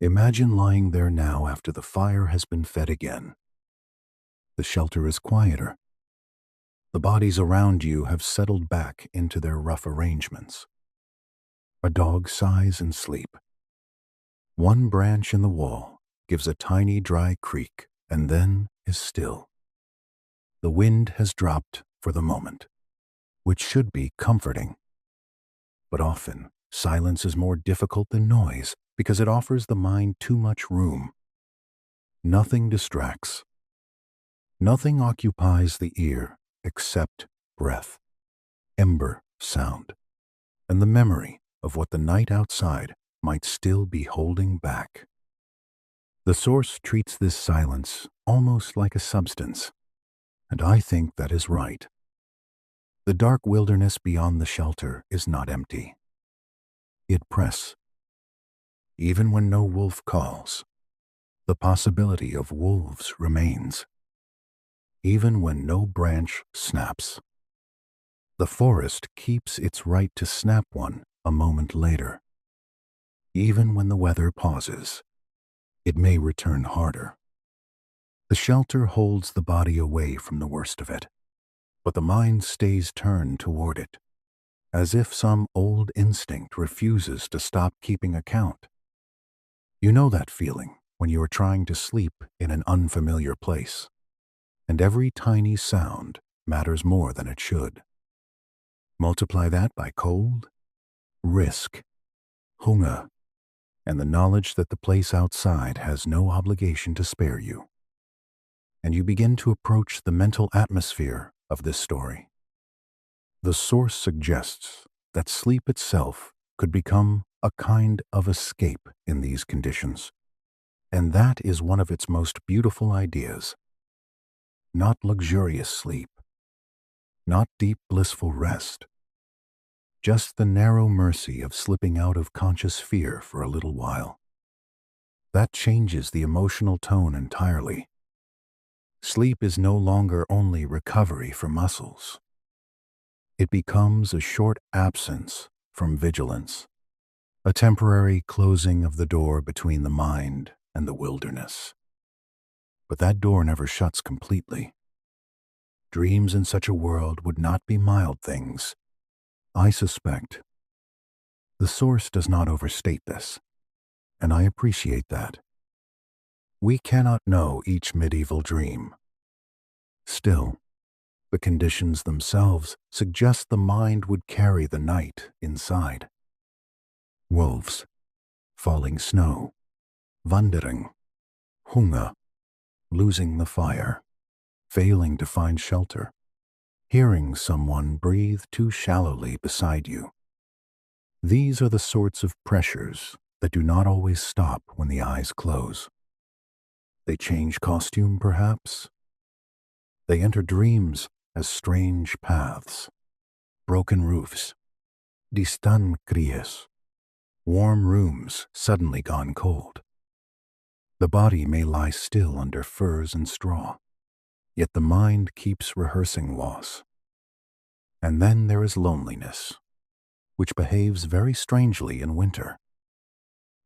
Imagine lying there now after the fire has been fed again. The shelter is quieter. The bodies around you have settled back into their rough arrangements. A dog sighs in sleep. One branch in the wall gives a tiny dry creak and then is still. The wind has dropped for the moment, which should be comforting. But often, silence is more difficult than noise because it offers the mind too much room. Nothing distracts. Nothing occupies the ear except breath, ember sound, and the memory of what the night outside might still be holding back. The source treats this silence almost like a substance, and I think that is right. The dark wilderness beyond the shelter is not empty. It press. Even when no wolf calls, the possibility of wolves remains. Even when no branch snaps, the forest keeps its right to snap one a moment later. Even when the weather pauses, it may return harder. The shelter holds the body away from the worst of it, but the mind stays turned toward it, as if some old instinct refuses to stop keeping account. You know that feeling when you are trying to sleep in an unfamiliar place, and every tiny sound matters more than it should. Multiply that by cold, risk, hunger, and the knowledge that the place outside has no obligation to spare you. And you begin to approach the mental atmosphere of this story. The source suggests that sleep itself could become a kind of escape in these conditions, and that is one of its most beautiful ideas. Not luxurious sleep, not deep blissful rest, just the narrow mercy of slipping out of conscious fear for a little while. That changes the emotional tone entirely. Sleep is no longer only recovery for muscles. It becomes a short absence from vigilance, a temporary closing of the door between the mind and the wilderness. But that door never shuts completely. Dreams in such a world would not be mild things. I suspect the source does not overstate this, and I appreciate that. We cannot know each medieval dream. Still, the conditions themselves suggest the mind would carry the night inside. Wolves, falling snow, wandering, hunger, losing the fire, failing to find shelter, hearing someone breathe too shallowly beside you. These are the sorts of pressures that do not always stop when the eyes close. They change costume, perhaps. They enter dreams as strange paths, broken roofs, distant cries, warm rooms suddenly gone cold. The body may lie still under furs and straw, yet the mind keeps rehearsing loss. And then there is loneliness, which behaves very strangely in winter.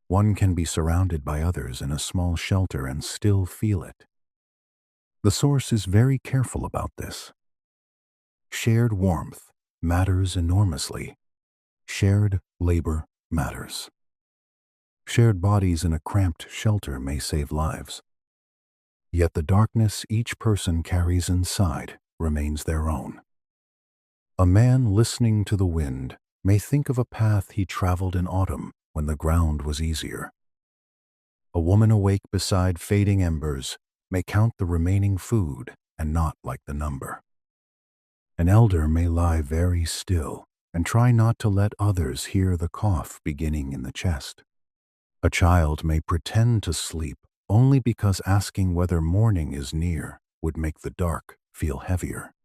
One can be surrounded by others in a small shelter and still feel it. The source is very careful about this. Shared warmth matters enormously. Shared labor matters. Shared bodies in a cramped shelter may save lives. Yet the darkness each person carries inside remains their own. A man listening to the wind may think of a path he traveled in autumn when the ground was easier. A woman awake beside fading embers may count the remaining food and not like the number. An elder may lie very still and try not to let others hear the cough beginning in the chest. A child may pretend to sleep only because asking whether morning is near would make the dark feel heavier.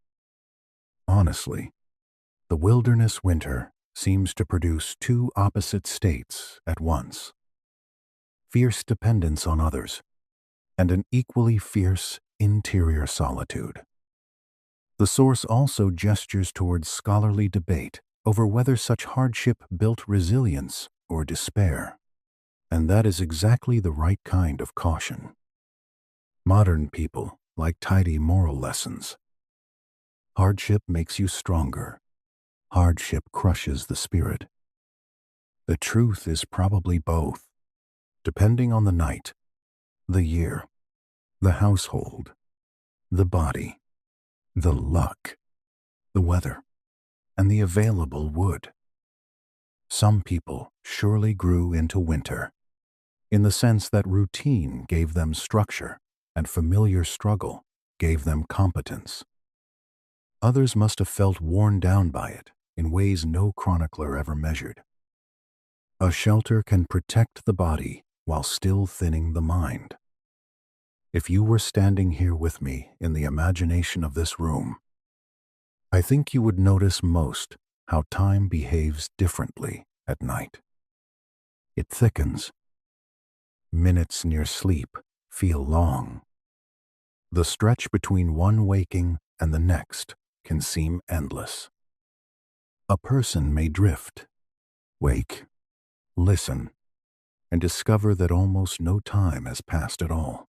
Honestly, the wilderness winter seems to produce two opposite states at once: fierce dependence on others and an equally fierce interior solitude. The source also gestures towards scholarly debate over whether such hardship built resilience or despair. And that is exactly the right kind of caution. Modern people like tidy moral lessons. Hardship makes you stronger. Hardship crushes the spirit. The truth is probably both, depending on the night, the year, the household, the body, the luck, the weather, and the available wood. Some people surely grew into winter, in the sense that routine gave them structure and familiar struggle gave them competence. Others must have felt worn down by it in ways no chronicler ever measured. A shelter can protect the body while still thinning the mind. If you were standing here with me in the imagination of this room, I think you would notice most how time behaves differently at night. It thickens. Minutes near sleep feel long. The stretch between one waking and the next can seem endless. A person may drift, wake, listen, and discover that almost no time has passed at all.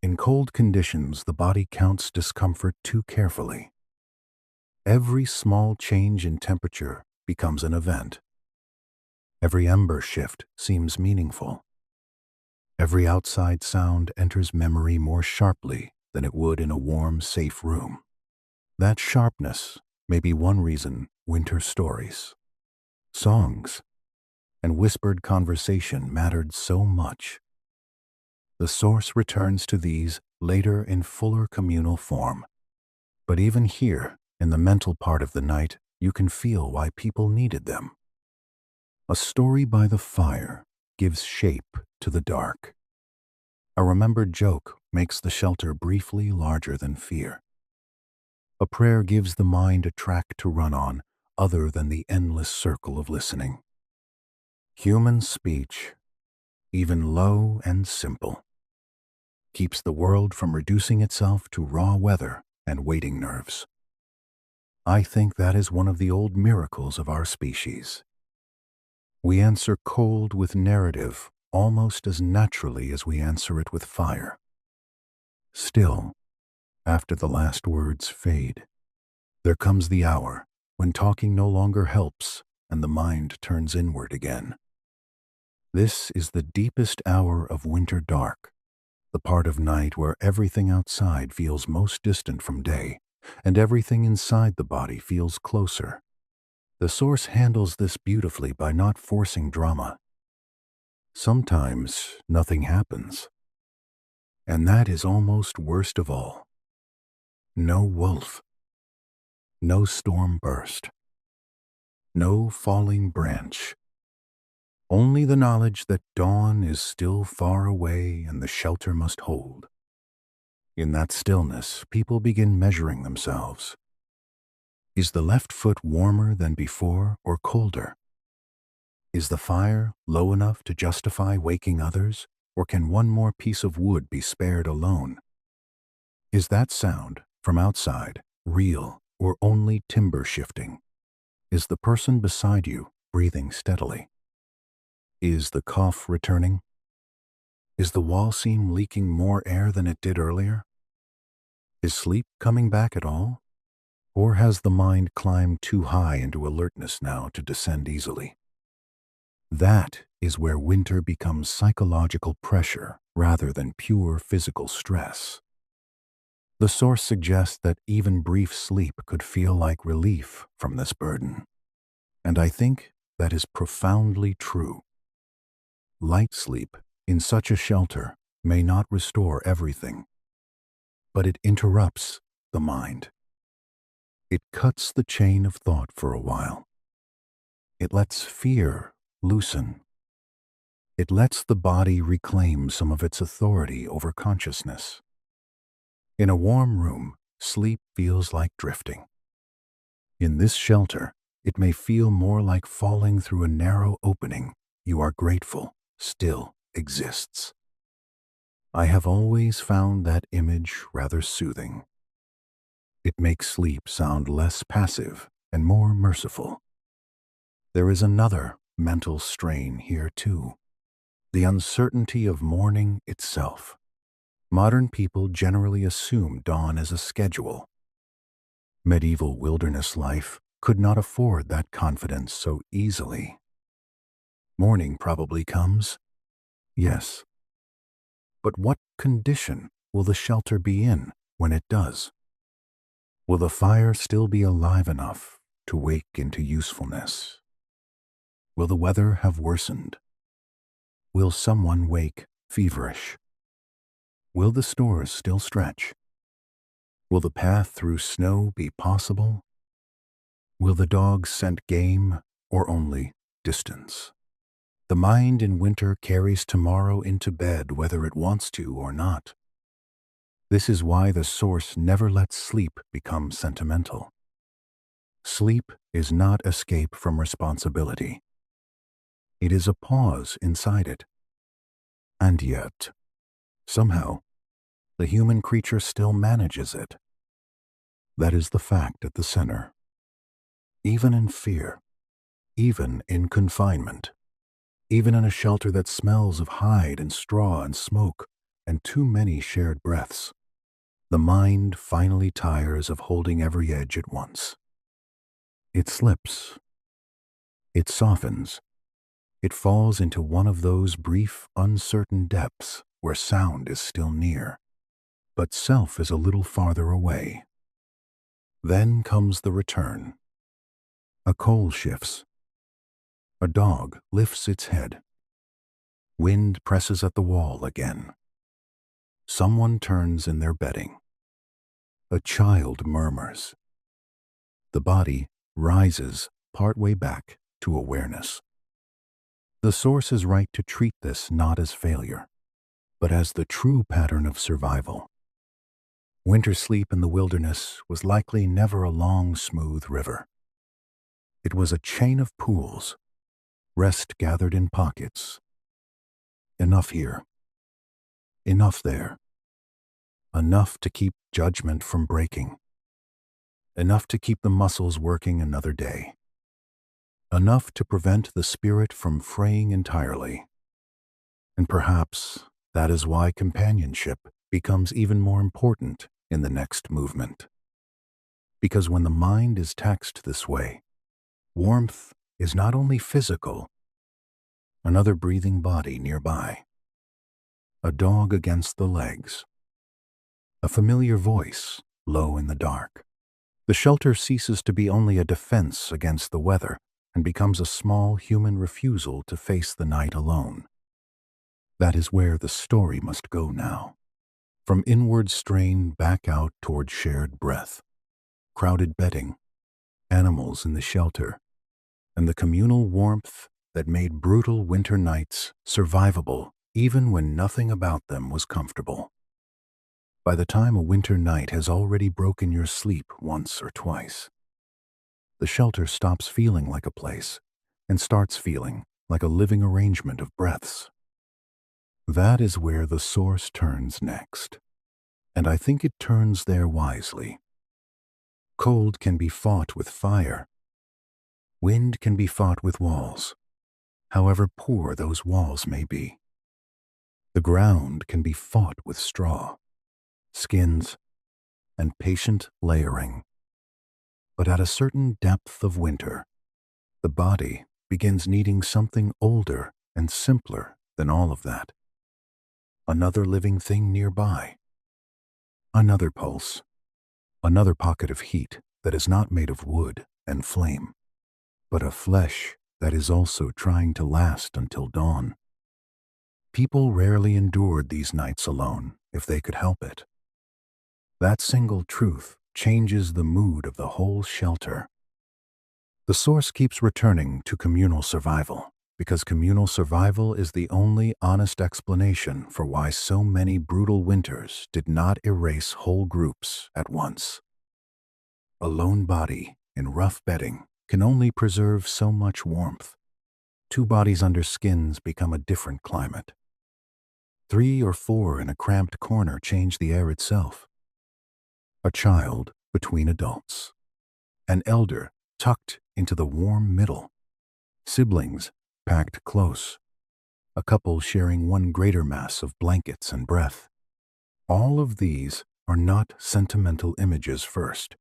In cold conditions, the body counts discomfort too carefully. Every small change in temperature becomes an event. Every ember shift seems meaningful. Every outside sound enters memory more sharply than it would in a warm, safe room. That sharpness may be one reason winter stories, songs, and whispered conversation mattered so much. The source returns to these later in fuller communal form. But even here, in the mental part of the night, you can feel why people needed them. A story by the fire gives shape to the dark. A remembered joke makes the shelter briefly larger than fear. A prayer gives the mind a track to run on other than the endless circle of listening. Human speech, even low and simple, keeps the world from reducing itself to raw weather and waiting nerves. I think that is one of the old miracles of our species. We answer cold with narrative almost as naturally as we answer it with fire. Still, after the last words fade, there comes the hour when talking no longer helps and the mind turns inward again. This is the deepest hour of winter dark, the part of night where everything outside feels most distant from day, and everything inside the body feels closer. The source handles this beautifully by not forcing drama. Sometimes nothing happens, and that is almost worst of all. No wolf, no storm burst, no falling branch. Only the knowledge that dawn is still far away and the shelter must hold. In that stillness, people begin measuring themselves. Is the left foot warmer than before or colder? Is the fire low enough to justify waking others, or can one more piece of wood be spared alone? Is that sound from outside real or only timber shifting? Is the person beside you breathing steadily? Is the cough returning? Is the wall seam leaking more air than it did earlier? Is sleep coming back at all? Or has the mind climbed too high into alertness now to descend easily? That is where winter becomes psychological pressure rather than pure physical stress. The source suggests that even brief sleep could feel like relief from this burden. And I think that is profoundly true. Light sleep in such a shelter may not restore everything, but it interrupts the mind. It cuts the chain of thought for a while. It lets fear loosen. It lets the body reclaim some of its authority over consciousness. In a warm room, sleep feels like drifting. In this shelter, it may feel more like falling through a narrow opening you are grateful still exists. I have always found that image rather soothing. It makes sleep sound less passive and more merciful. There is another mental strain here too, the uncertainty of morning itself. Modern people generally assume dawn as a schedule. Medieval wilderness life could not afford that confidence so easily. Morning probably comes, yes. But what condition will the shelter be in when it does? Will the fire still be alive enough to wake into usefulness? Will the weather have worsened? Will someone wake feverish? Will the stores still stretch? Will the path through snow be possible? Will the dogs scent game or only distance? The mind in winter carries tomorrow into bed whether it wants to or not. This is why the source never lets sleep become sentimental. Sleep is not escape from responsibility. It is a pause inside it. And yet, somehow, the human creature still manages it. That is the fact at the center. Even in fear, even in confinement, even in a shelter that smells of hide and straw and smoke and too many shared breaths, the mind finally tires of holding every edge at once. It slips. It softens. It falls into one of those brief, uncertain depths where sound is still near, but self is a little farther away. Then comes the return. A coal shifts. A dog lifts its head. Wind presses at the wall again. Someone turns in their bedding. A child murmurs. The body rises partway back to awareness. The source is right to treat this not as failure, but as the true pattern of survival. Winter sleep in the wilderness was likely never a long, smooth river. It was a chain of pools, rest gathered in pockets. Enough here. Enough there. Enough to keep judgment from breaking. Enough to keep the muscles working another day. Enough to prevent the spirit from fraying entirely. And perhaps that is why companionship becomes even more important in the next movement. Because when the mind is taxed this way, warmth is not only physical, another breathing body nearby, a dog against the legs, a familiar voice low in the dark. The shelter ceases to be only a defense against the weather and becomes a small human refusal to face the night alone. That is where the story must go now. From inward strain back out toward shared breath, crowded bedding, animals in the shelter, and the communal warmth that made brutal winter nights survivable even when nothing about them was comfortable. By the time a winter night has already broken your sleep once or twice, the shelter stops feeling like a place and starts feeling like a living arrangement of breaths. That is where the source turns next, and I think it turns there wisely. Cold can be fought with fire. Wind can be fought with walls, however poor those walls may be. The ground can be fought with straw, skins, and patient layering. But at a certain depth of winter, the body begins needing something older and simpler than all of that. Another living thing nearby. Another pulse, another pocket of heat that is not made of wood and flame, but of flesh that is also trying to last until dawn. People rarely endured these nights alone if they could help it. That single truth changes the mood of the whole shelter. The source keeps returning to communal survival because communal survival is the only honest explanation for why so many brutal winters did not erase whole groups at once. A lone body in rough bedding can only preserve so much warmth. Two bodies under skins become a different climate. 3 or 4 in a cramped corner change the air itself. A child between adults. An elder tucked into the warm middle. Siblings packed close. A couple sharing one greater mass of blankets and breath. All of these are not sentimental images first.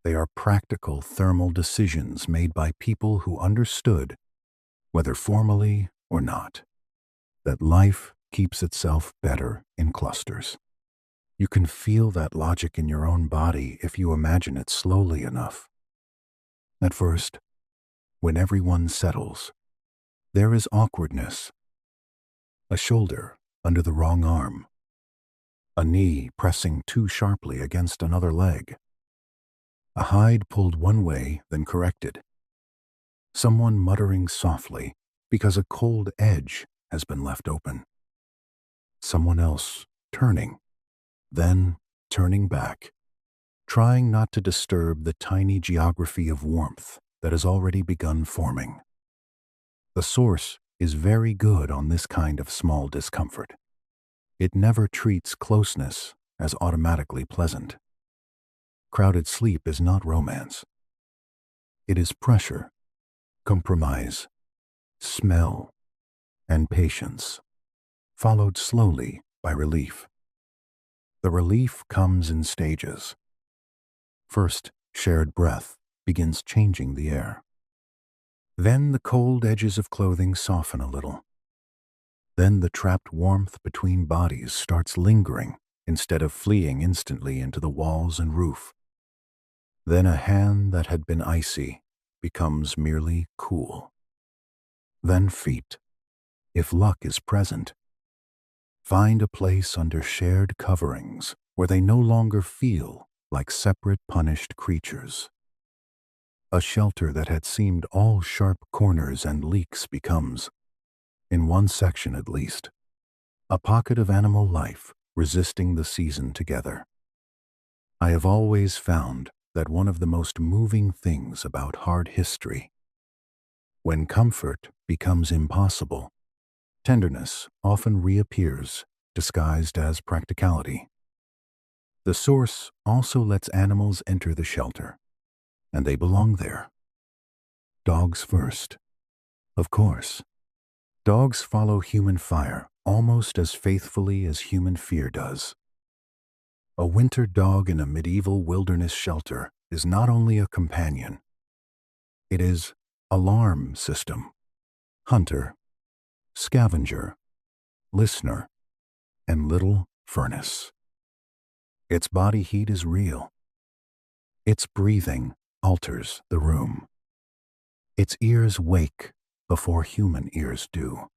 They are practical thermal decisions made by people who understood, whether formally or not, that life keeps itself better in clusters. You can feel that logic in your own body if you imagine it slowly enough. At first, when everyone settles, there is awkwardness. A shoulder under the wrong arm. A knee pressing too sharply against another leg. A hide pulled one way, then corrected. Someone muttering softly because a cold edge has been left open. Someone else turning, then turning back, trying not to disturb the tiny geography of warmth that has already begun forming. The source is very good on this kind of small discomfort. It never treats closeness as automatically pleasant. Crowded sleep is not romance. It is pressure, compromise, smell, and patience, followed slowly by relief. The relief comes in stages. First, shared breath begins changing the air. Then the cold edges of clothing soften a little. Then the trapped warmth between bodies starts lingering instead of fleeing instantly into the walls and roof. Then a hand that had been icy becomes merely cool. Then feet, if luck is present, find a place under shared coverings where they no longer feel like separate punished creatures. A shelter that had seemed all sharp corners and leaks becomes, in one section at least, a pocket of animal life resisting the season together. I have always found that one of the most moving things about hard history, when comfort becomes impossible, tenderness often reappears, disguised as practicality. The source also lets animals enter the shelter, and they belong there. Dogs first. Of course. Dogs follow human fire almost as faithfully as human fear does. A winter dog in a medieval wilderness shelter is not only a companion, it is alarm system, hunter, scavenger, listener, and little furnace. Its body heat is real. Its breathing alters the room. Its ears wake before human ears do.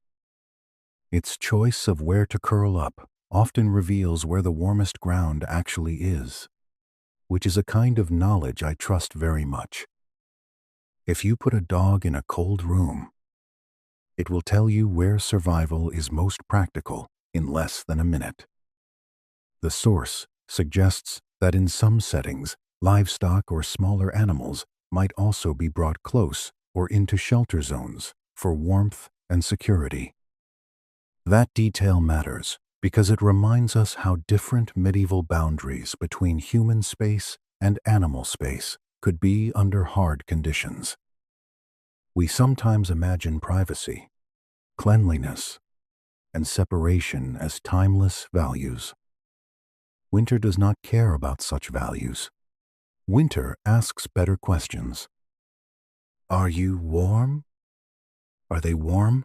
Its choice of where to curl up often reveals where the warmest ground actually is, which is a kind of knowledge I trust very much. If you put a dog in a cold room, it will tell you where survival is most practical in less than a minute. The source suggests that in some settings, livestock or smaller animals might also be brought close or into shelter zones for warmth and security. That detail matters because it reminds us how different medieval boundaries between human space and animal space could be under hard conditions. We sometimes imagine privacy, cleanliness, and separation as timeless values. Winter does not care about such values. Winter asks better questions. Are you warm? Are they warm?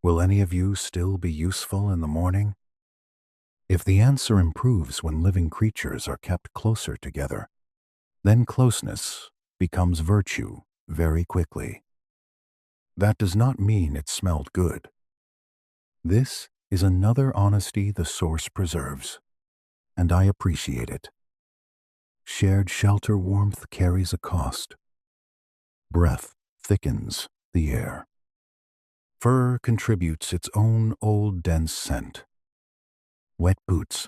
Will any of you still be useful in the morning? If the answer improves when living creatures are kept closer together, then closeness becomes virtue very quickly. That does not mean it smelled good. This is another honesty the source preserves, and I appreciate it. Shared shelter warmth carries a cost. Breath thickens the air. Fur contributes its own old dense scent. Wet boots,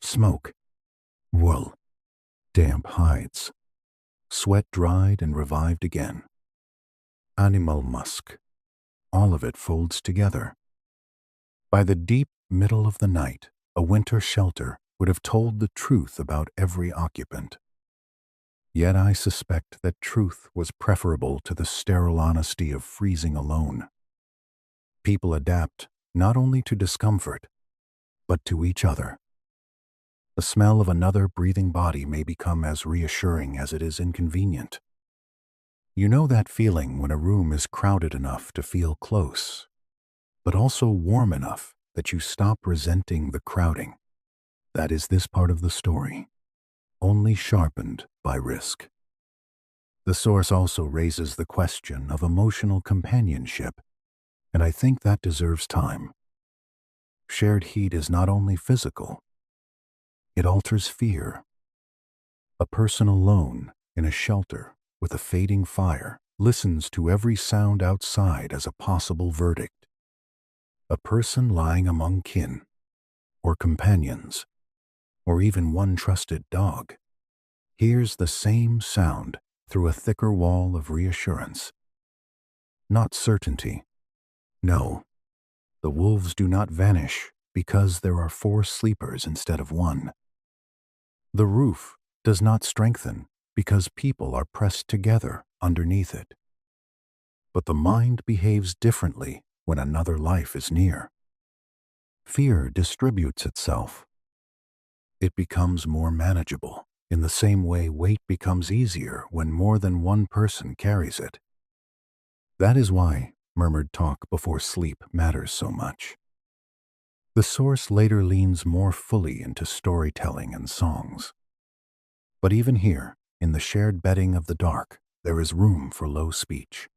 smoke, wool, damp hides, sweat dried and revived again. Animal musk, all of it folds together. By the deep middle of the night, a winter shelter would have told the truth about every occupant. Yet I suspect that truth was preferable to the sterile honesty of freezing alone. People adapt not only to discomfort, but to each other. The smell of another breathing body may become as reassuring as it is inconvenient. You know that feeling when a room is crowded enough to feel close, but also warm enough that you stop resenting the crowding. That is this part of the story, only sharpened by risk. The source also raises the question of emotional companionship, and I think that deserves time. Shared heat is not only physical, it alters fear. A person alone in a shelter with a fading fire listens to every sound outside as a possible verdict. A person lying among kin, or companions, or even one trusted dog, hears the same sound through a thicker wall of reassurance. Not certainty. No, the wolves do not vanish because there are 4 sleepers instead of 1. The roof does not strengthen because people are pressed together underneath it. But the mind behaves differently when another life is near. Fear distributes itself. It becomes more manageable, in the same way weight becomes easier when more than one person carries it. That is why murmured talk before sleep matters so much. The source later leans more fully into storytelling and songs. But even here, in the shared bedding of the dark, there is room for low speech.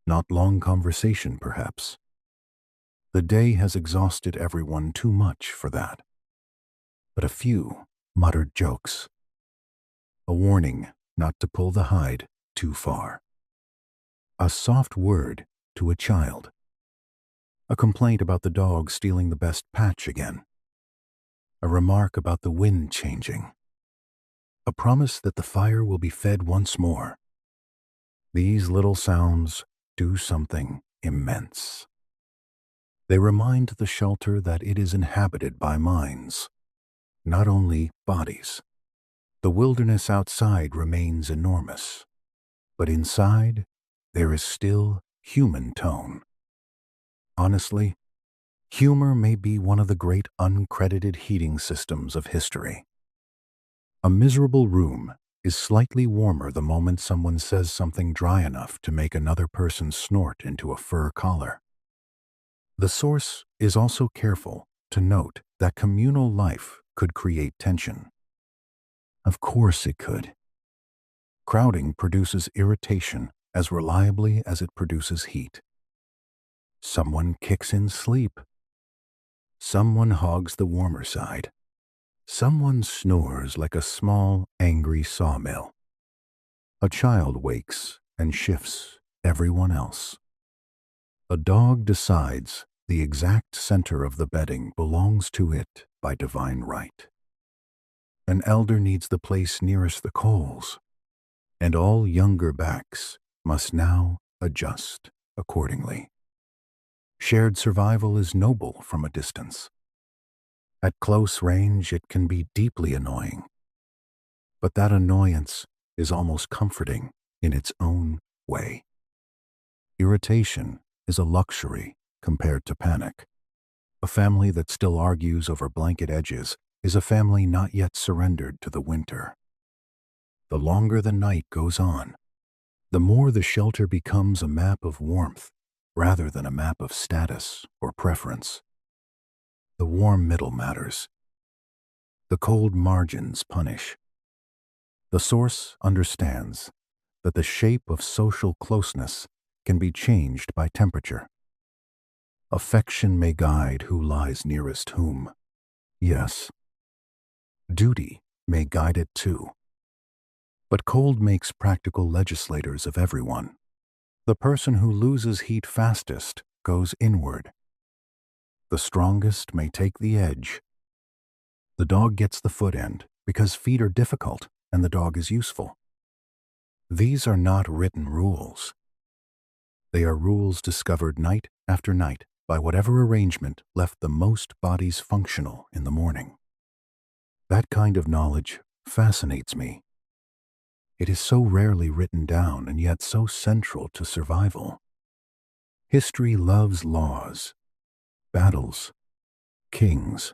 Not long conversation, perhaps. The day has exhausted everyone too much for that. But a few muttered jokes. A warning not to pull the hide too far. A soft word to a child. A complaint about the dog stealing the best patch again. A remark about the wind changing. A promise that the fire will be fed once more. These little sounds do something immense. They remind the shelter that it is inhabited by minds, not only bodies. The wilderness outside remains enormous, but inside there is still human tone. Honestly, humor may be one of the great uncredited heating systems of history. A miserable room is slightly warmer the moment someone says something dry enough to make another person snort into a fur collar. The source is also careful to note that communal life could create tension. Of course it could. Crowding produces irritation as reliably as it produces heat. Someone kicks in sleep. Someone hogs the warmer side. Someone snores like a small, angry sawmill. A child wakes and shifts everyone else. A dog decides the exact center of the bedding belongs to it by divine right. An elder needs the place nearest the coals, and all younger backs must now adjust accordingly. Shared survival is noble from a distance. At close range, it can be deeply annoying. But that annoyance is almost comforting in its own way. Irritation is a luxury compared to panic. A family that still argues over blanket edges is a family not yet surrendered to the winter. The longer the night goes on, the more the shelter becomes a map of warmth rather than a map of status or preference. The warm middle matters. The cold margins punish. The source understands that the shape of social closeness can be changed by temperature. Affection may guide who lies nearest whom. Yes, duty may guide it too. But cold makes practical legislators of everyone. The person who loses heat fastest goes inward. The strongest may take the edge. The dog gets the foot end because feet are difficult and the dog is useful. These are not written rules. They are rules discovered night after night by whatever arrangement left the most bodies functional in the morning. That kind of knowledge fascinates me. It is so rarely written down and yet so central to survival. History loves laws, battles, kings,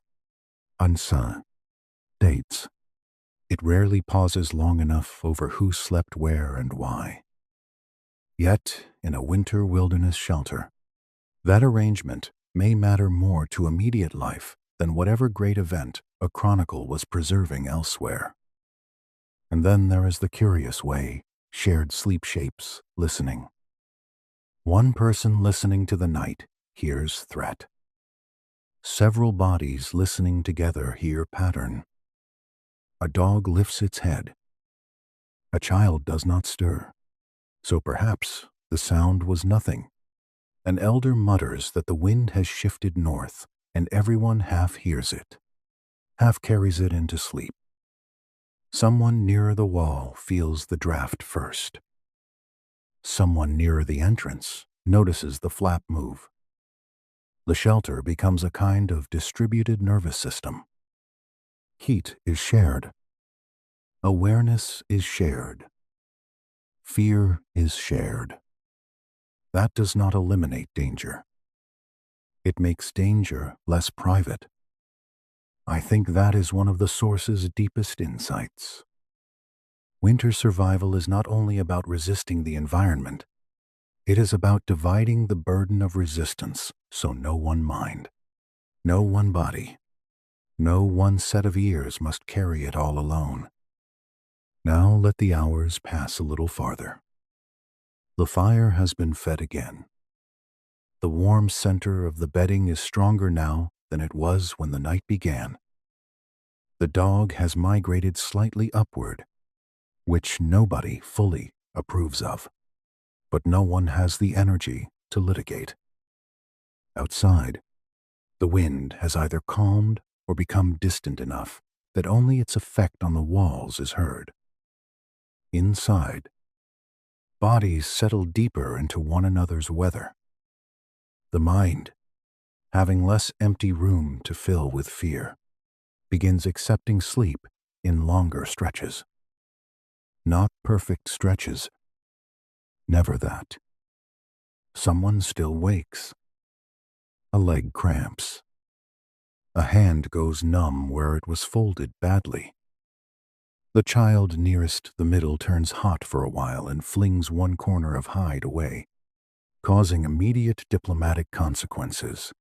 unsung dates. It rarely pauses long enough over who slept where and why. Yet, in a winter wilderness shelter, that arrangement may matter more to immediate life than whatever great event a chronicle was preserving elsewhere. And then there is the curious way shared sleep shapes listening. One person listening to the night hears threat. Several bodies listening together hear pattern. A dog lifts its head. A child does not stir. So perhaps the sound was nothing. An elder mutters that the wind has shifted north, and everyone half hears it, half carries it into sleep. Someone nearer the wall feels the draft first. Someone nearer the entrance notices the flap move. The shelter becomes a kind of distributed nervous system. Heat is shared. Awareness is shared. Fear is shared. That does not eliminate danger. It makes danger less private. I think that is one of the source's deepest insights. Winter survival is not only about resisting the environment, it is about dividing the burden of resistance so no one mind, no one body, no one set of ears must carry it all alone. Now let the hours pass a little farther. The fire has been fed again. The warm center of the bedding is stronger now than it was when the night began. The dog has migrated slightly upward, which nobody fully approves of, but no one has the energy to litigate. Outside, the wind has either calmed or become distant enough that only its effect on the walls is heard. Inside, bodies settle deeper into one another's weather. The mind, having less empty room to fill with fear, begins accepting sleep in longer stretches. Not perfect stretches. Never that. Someone still wakes. A leg cramps. A hand goes numb where it was folded badly. The child nearest the middle turns hot for a while and flings one corner of hide away, causing immediate diplomatic consequences.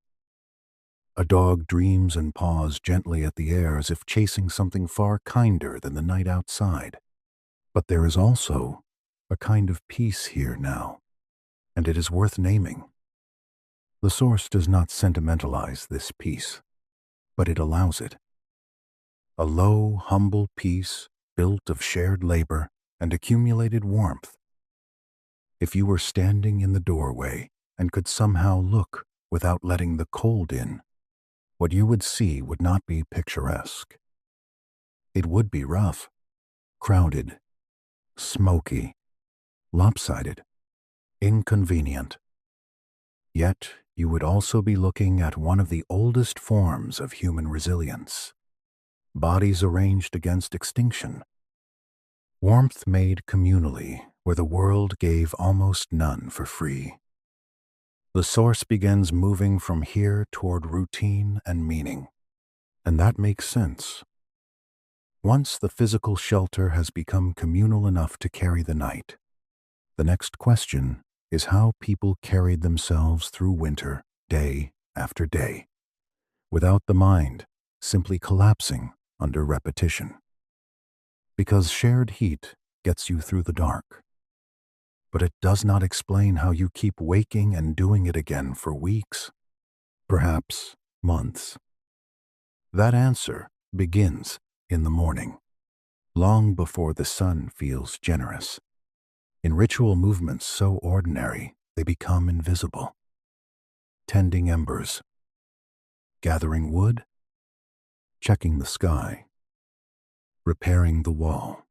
A dog dreams and paws gently at the air as if chasing something far kinder than the night outside. But there is also a kind of peace here now, and it is worth naming. The source does not sentimentalize this peace, but it allows it. A low, humble peace built of shared labor and accumulated warmth. If you were standing in the doorway and could somehow look without letting the cold in, what you would see would not be picturesque. It would be rough, crowded, smoky, lopsided, inconvenient. Yet you would also be looking at one of the oldest forms of human resilience. Bodies arranged against extinction. Warmth made communally where the world gave almost none for free. The source begins moving from here toward routine and meaning, and that makes sense. Once the physical shelter has become communal enough to carry the night, the next question is how people carried themselves through winter, day after day. without the mind simply collapsing under repetition. Because shared heat gets you through the dark, but it does not explain how you keep waking and doing it again for weeks, perhaps months. That answer begins in the morning, long before the sun feels generous, in ritual movements so ordinary they become invisible. Tending embers, gathering wood, checking the sky, repairing the wall,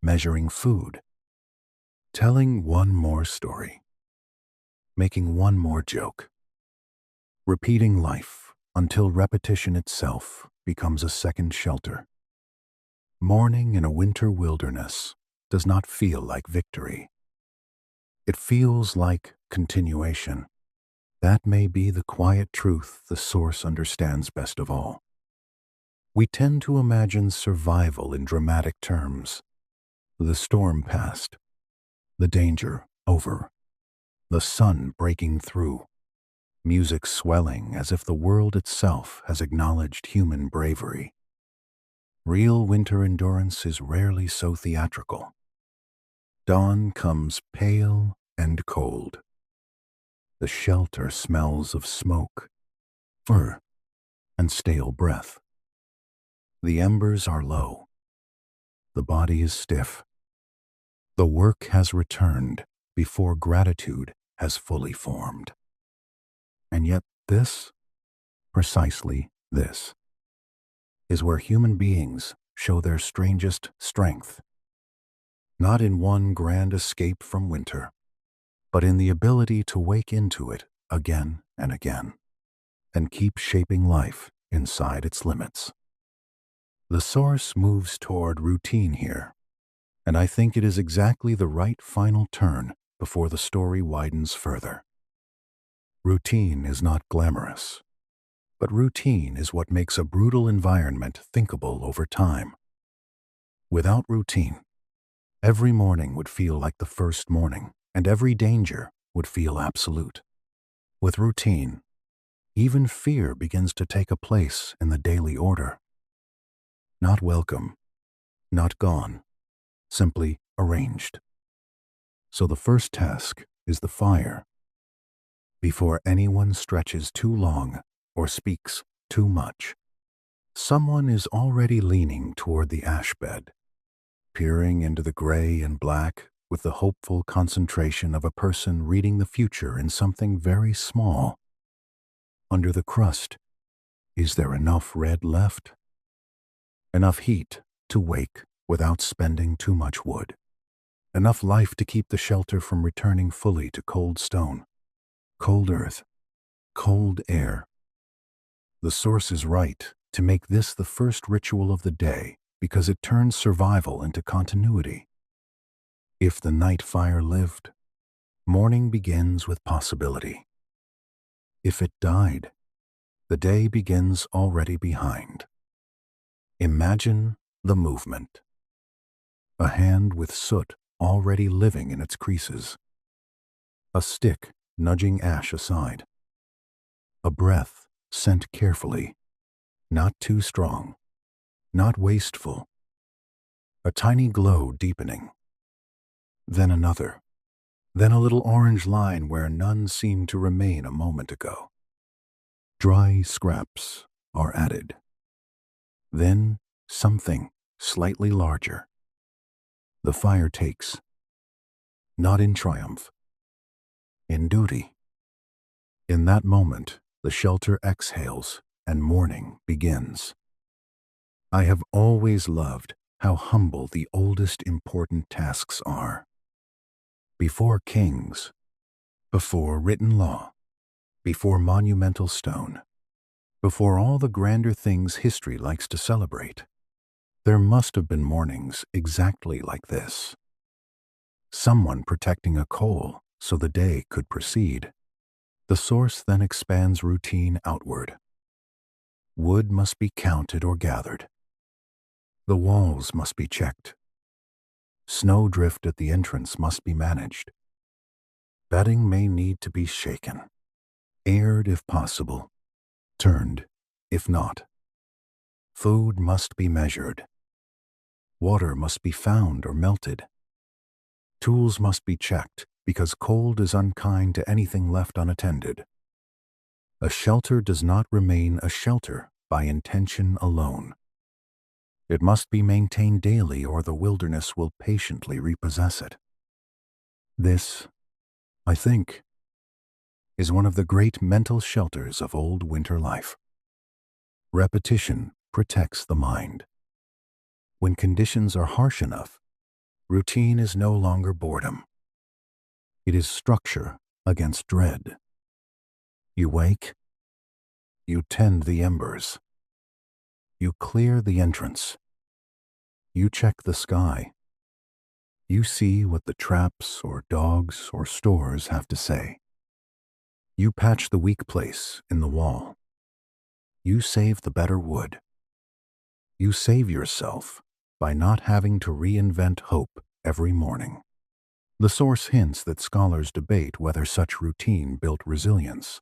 measuring food, telling one more story, making one more joke, repeating life until repetition itself becomes a second shelter. Mourning in a winter wilderness does not feel like victory. It feels like continuation. That may be the quiet truth the source understands best of all. We tend to imagine survival in dramatic terms. The storm past, the danger over, the sun breaking through, music swelling as if the world itself has acknowledged human bravery. Real winter endurance is rarely so theatrical. Dawn comes pale and cold. The shelter smells of smoke, fur, and stale breath. The embers are low. The body is stiff. The work has returned before gratitude has fully formed. And yet this, precisely this, is where human beings show their strangest strength. Not in one grand escape from winter, but in the ability to wake into it again and again, and keep shaping life inside its limits. The source moves toward routine here, and I think it is exactly the right final turn before the story widens further. Routine is not glamorous, but routine is what makes a brutal environment thinkable over time. Without routine, every morning would feel like the first morning, and every danger would feel absolute. With routine, even fear begins to take a place in the daily order. Not welcome, not gone, simply arranged. So the first task is the fire. Before anyone stretches too long or speaks too much, someone is already leaning toward the ash bed, peering into the gray and black with the hopeful concentration of a person reading the future in something very small. Under the crust, is there enough red left? Enough heat to wake without spending too much wood. Enough life to keep the shelter from returning fully to cold stone, cold earth, cold air. The source is right to make this the first ritual of the day because it turns survival into continuity. If the night fire lived, morning begins with possibility. If it died, the day begins already behind. Imagine the movement. A hand with soot already living in its creases. A stick nudging ash aside. A breath sent carefully, not too strong, not wasteful. A tiny glow deepening. Then another. Then a little orange line where none seemed to remain a moment ago. Dry scraps are added. Then something slightly larger. The fire takes, not in triumph, in duty. In that moment, the shelter exhales and morning begins. I have always loved how humble the oldest important tasks are. Before kings, before written law, before monumental stone, before all the grander things history likes to celebrate, there must have been mornings exactly like this. Someone protecting a coal so the day could proceed. The source then expands routine outward. Wood must be counted or gathered. The walls must be checked. Snowdrift at the entrance must be managed. Bedding may need to be shaken, aired if possible, turned, if not. Food must be measured. Water must be found or melted. Tools must be checked, because cold is unkind to anything left unattended. A shelter does not remain a shelter by intention alone. It must be maintained daily, or the wilderness will patiently repossess it. This, I think, is one of the great mental shelters of old winter life. Repetition protects the mind. When conditions are harsh enough, routine is no longer boredom. It is structure against dread. You wake, you tend the embers, you clear the entrance, you check the sky, you see what the traps or dogs or stores have to say. You patch the weak place in the wall. You save the better wood. You save yourself by not having to reinvent hope every morning. The source hints that scholars debate whether such routine built resilience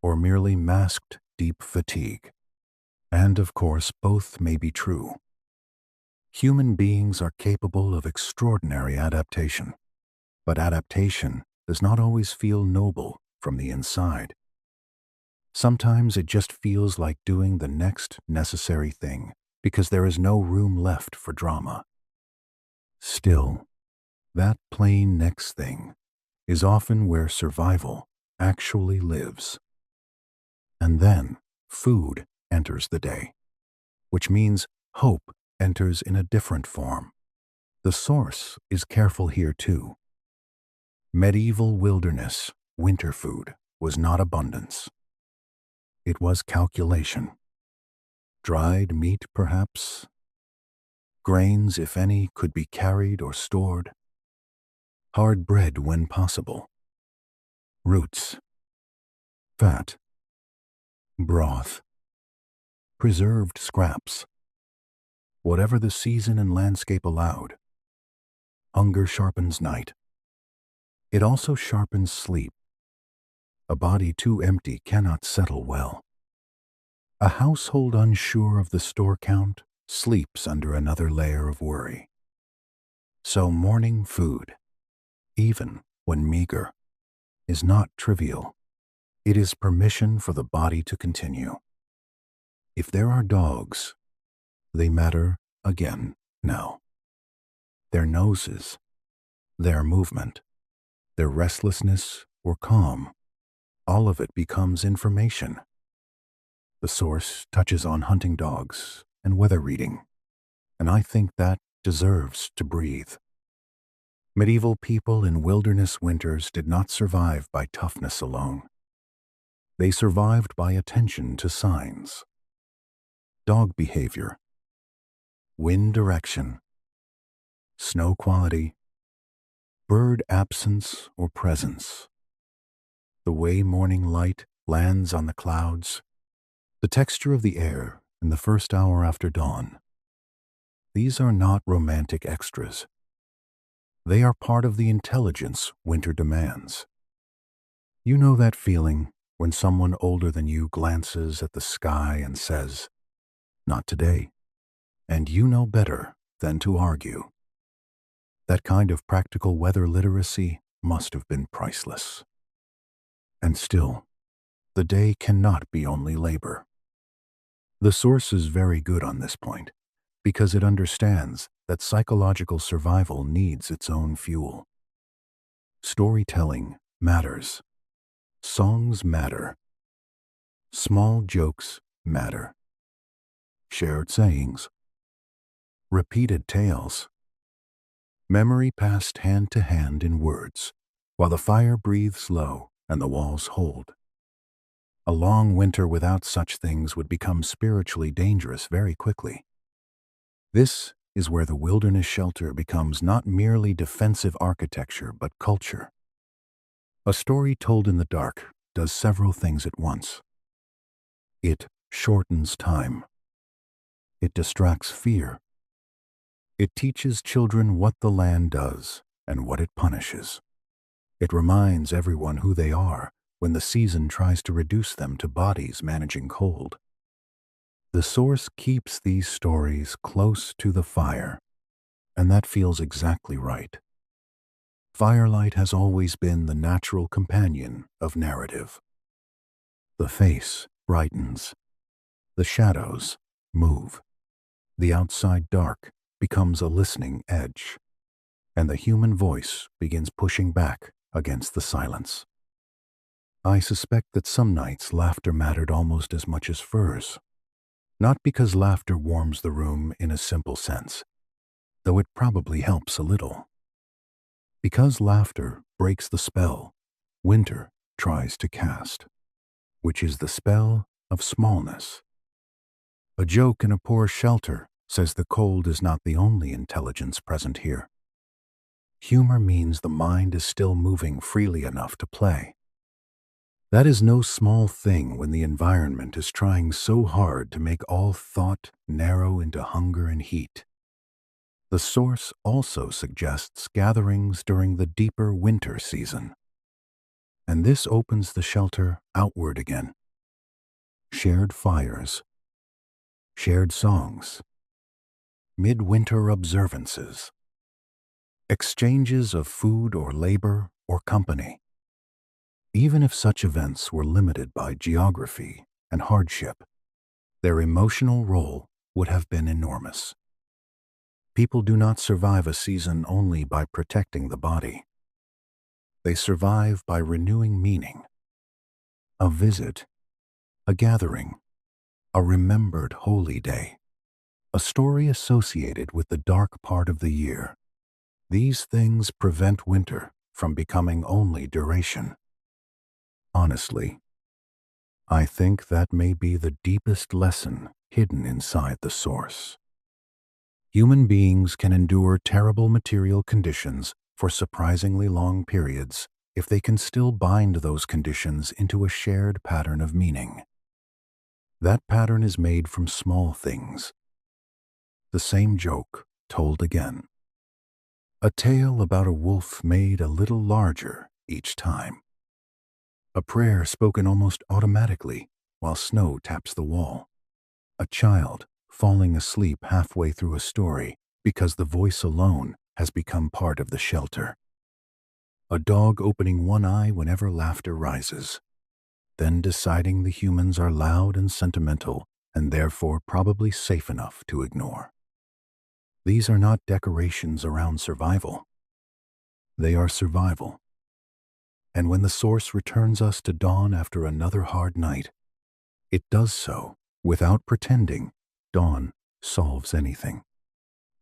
or merely masked deep fatigue. And of course, both may be true. Human beings are capable of extraordinary adaptation, but adaptation does not always feel noble from the inside. Sometimes it just feels like doing the next necessary thing because there is no room left for drama. Still, that plain next thing is often where survival actually lives. And then food enters the day, which means hope enters in a different form. The source is careful here too. Medieval wilderness winter food was not abundance. It was calculation. Dried meat, perhaps. Grains, if any, could be carried or stored. Hard bread when possible. Roots. Fat. Broth. Preserved scraps. Whatever the season and landscape allowed. Hunger sharpens night. It also sharpens sleep. A body too empty cannot settle well. A household unsure of the store count sleeps under another layer of worry. So morning food, even when meager, is not trivial. It is permission for the body to continue. If there are dogs, they matter again now. Their noses, their movement, their restlessness or calm, all of it becomes information. The source touches on hunting dogs and weather reading, and I think that deserves to breathe. Medieval people in wilderness winters did not survive by toughness alone. They survived by attention to signs. Dog behavior, wind direction, snow quality, bird absence or presence, the way morning light lands on the clouds, the texture of the air in the first hour after dawn. These are not romantic extras. They are part of the intelligence winter demands. You know that feeling when someone older than you glances at the sky and says, "Not today," and you know better than to argue. That kind of practical weather literacy must have been priceless. And still, the day cannot be only labor. The source is very good on this point, because it understands that psychological survival needs its own fuel. Storytelling matters. Songs matter. Small jokes matter. Shared sayings. Repeated tales. Memory passed hand to hand in words, while the fire breathes low and the walls hold. A long winter without such things would become spiritually dangerous very quickly. This is where the wilderness shelter becomes not merely defensive architecture, but culture. A story told in the dark does several things at once. It shortens time. It distracts fear. It teaches children what the land does and what it punishes. It reminds everyone who they are when the season tries to reduce them to bodies managing cold. The source keeps these stories close to the fire, and that feels exactly right. Firelight has always been the natural companion of narrative. The face brightens, the shadows move, the outside dark becomes a listening edge, and the human voice begins pushing back against the silence. I suspect that some nights laughter mattered almost as much as furs, not because laughter warms the room in a simple sense, though it probably helps a little. Because laughter breaks the spell winter tries to cast, which is the spell of smallness. A joke in a poor shelter says the cold is not the only intelligence present here. Humor means the mind is still moving freely enough to play. That is no small thing when the environment is trying so hard to make all thought narrow into hunger and heat. The source also suggests gatherings during the deeper winter season. And this opens the shelter outward again. Shared fires, shared songs, midwinter observances, exchanges of food or labor or company. Even if such events were limited by geography and hardship, their emotional role would have been enormous. People do not survive a season only by protecting the body. They survive by renewing meaning. A visit, a gathering, a remembered holy day, a story associated with the dark part of the year. These things prevent winter from becoming only duration. Honestly, I think that may be the deepest lesson hidden inside the source. Human beings can endure terrible material conditions for surprisingly long periods if they can still bind those conditions into a shared pattern of meaning. That pattern is made from small things. The same joke told again. A tale about a wolf made a little larger each time. A prayer spoken almost automatically while snow taps the wall. A child falling asleep halfway through a story because the voice alone has become part of the shelter. A dog opening one eye whenever laughter rises, then deciding the humans are loud and sentimental and therefore probably safe enough to ignore. These are not decorations around survival. They are survival. And when the source returns us to dawn after another hard night, it does so without pretending dawn solves anything.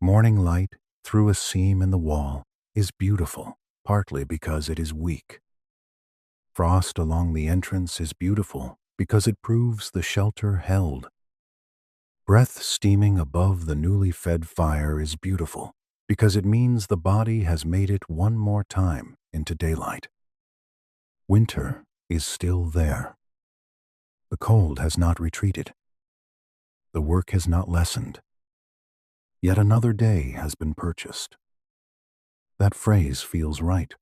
Morning light through a seam in the wall is beautiful, partly because it is weak. Frost along the entrance is beautiful because it proves the shelter held. Breath steaming above the newly fed fire is beautiful because it means the body has made it one more time into daylight. Winter is still there. The cold has not retreated. The work has not lessened. Yet another day has been purchased. That phrase feels right.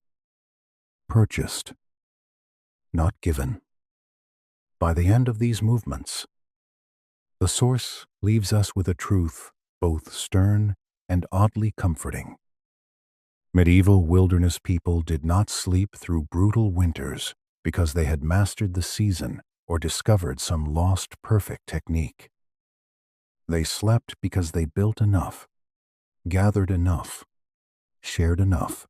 Purchased, not given. By the end of these movements, the source leaves us with a truth both stern and oddly comforting. Medieval wilderness people did not sleep through brutal winters because they had mastered the season or discovered some lost perfect technique. They slept because they built enough, gathered enough, shared enough,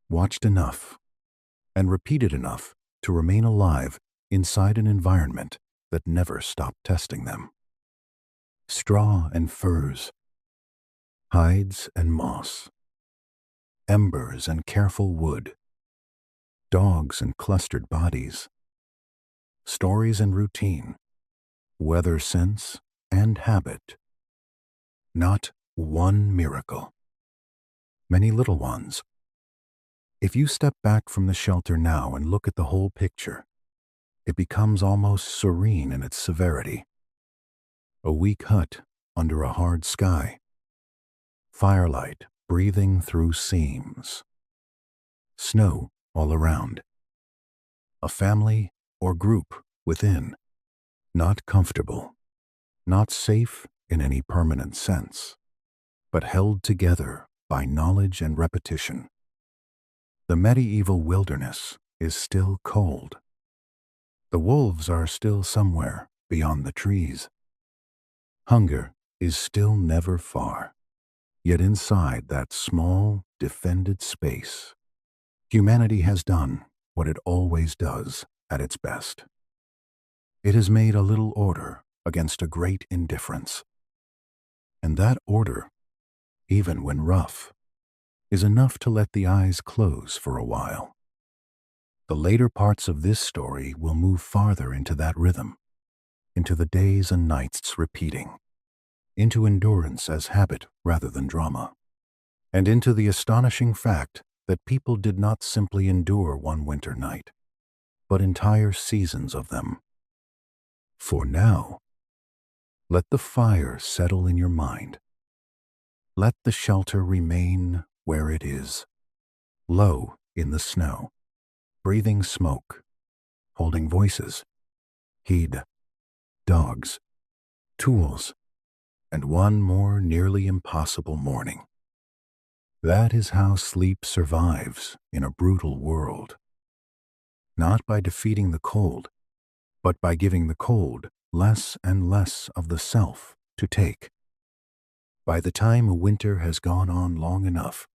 watched enough, and repeated enough to remain alive inside an environment that never stopped testing them. Straw and furs, hides and moss, embers and careful wood, dogs and clustered bodies, stories and routine, weather sense and habit. Not one miracle. Many little ones. If you step back from the shelter now and look at the whole picture, it becomes almost serene in its severity. A weak hut under a hard sky. Firelight breathing through seams. Snow all around. A family or group within, not comfortable, not safe in any permanent sense, but held together by knowledge and repetition. The medieval wilderness is still cold. The wolves are still somewhere beyond the trees. Hunger is still never far. Yet inside that small, defended space, humanity has done what it always does at its best. It has made a little order against a great indifference. And that order, even when rough, is enough to let the eyes close for a while. The later parts of this story will move farther into that rhythm, into the days and nights repeating, into endurance as habit rather than drama, and into the astonishing fact that people did not simply endure one winter night, but entire seasons of them. For now, let the fire settle in your mind. Let the shelter remain where it is, low in the snow, breathing smoke, holding voices, heed, dogs, tools, and one more nearly impossible morning. That is how sleep survives in a brutal world. Not by defeating the cold, but by giving the cold less and less of the self to take. By the time a winter has gone on long enough,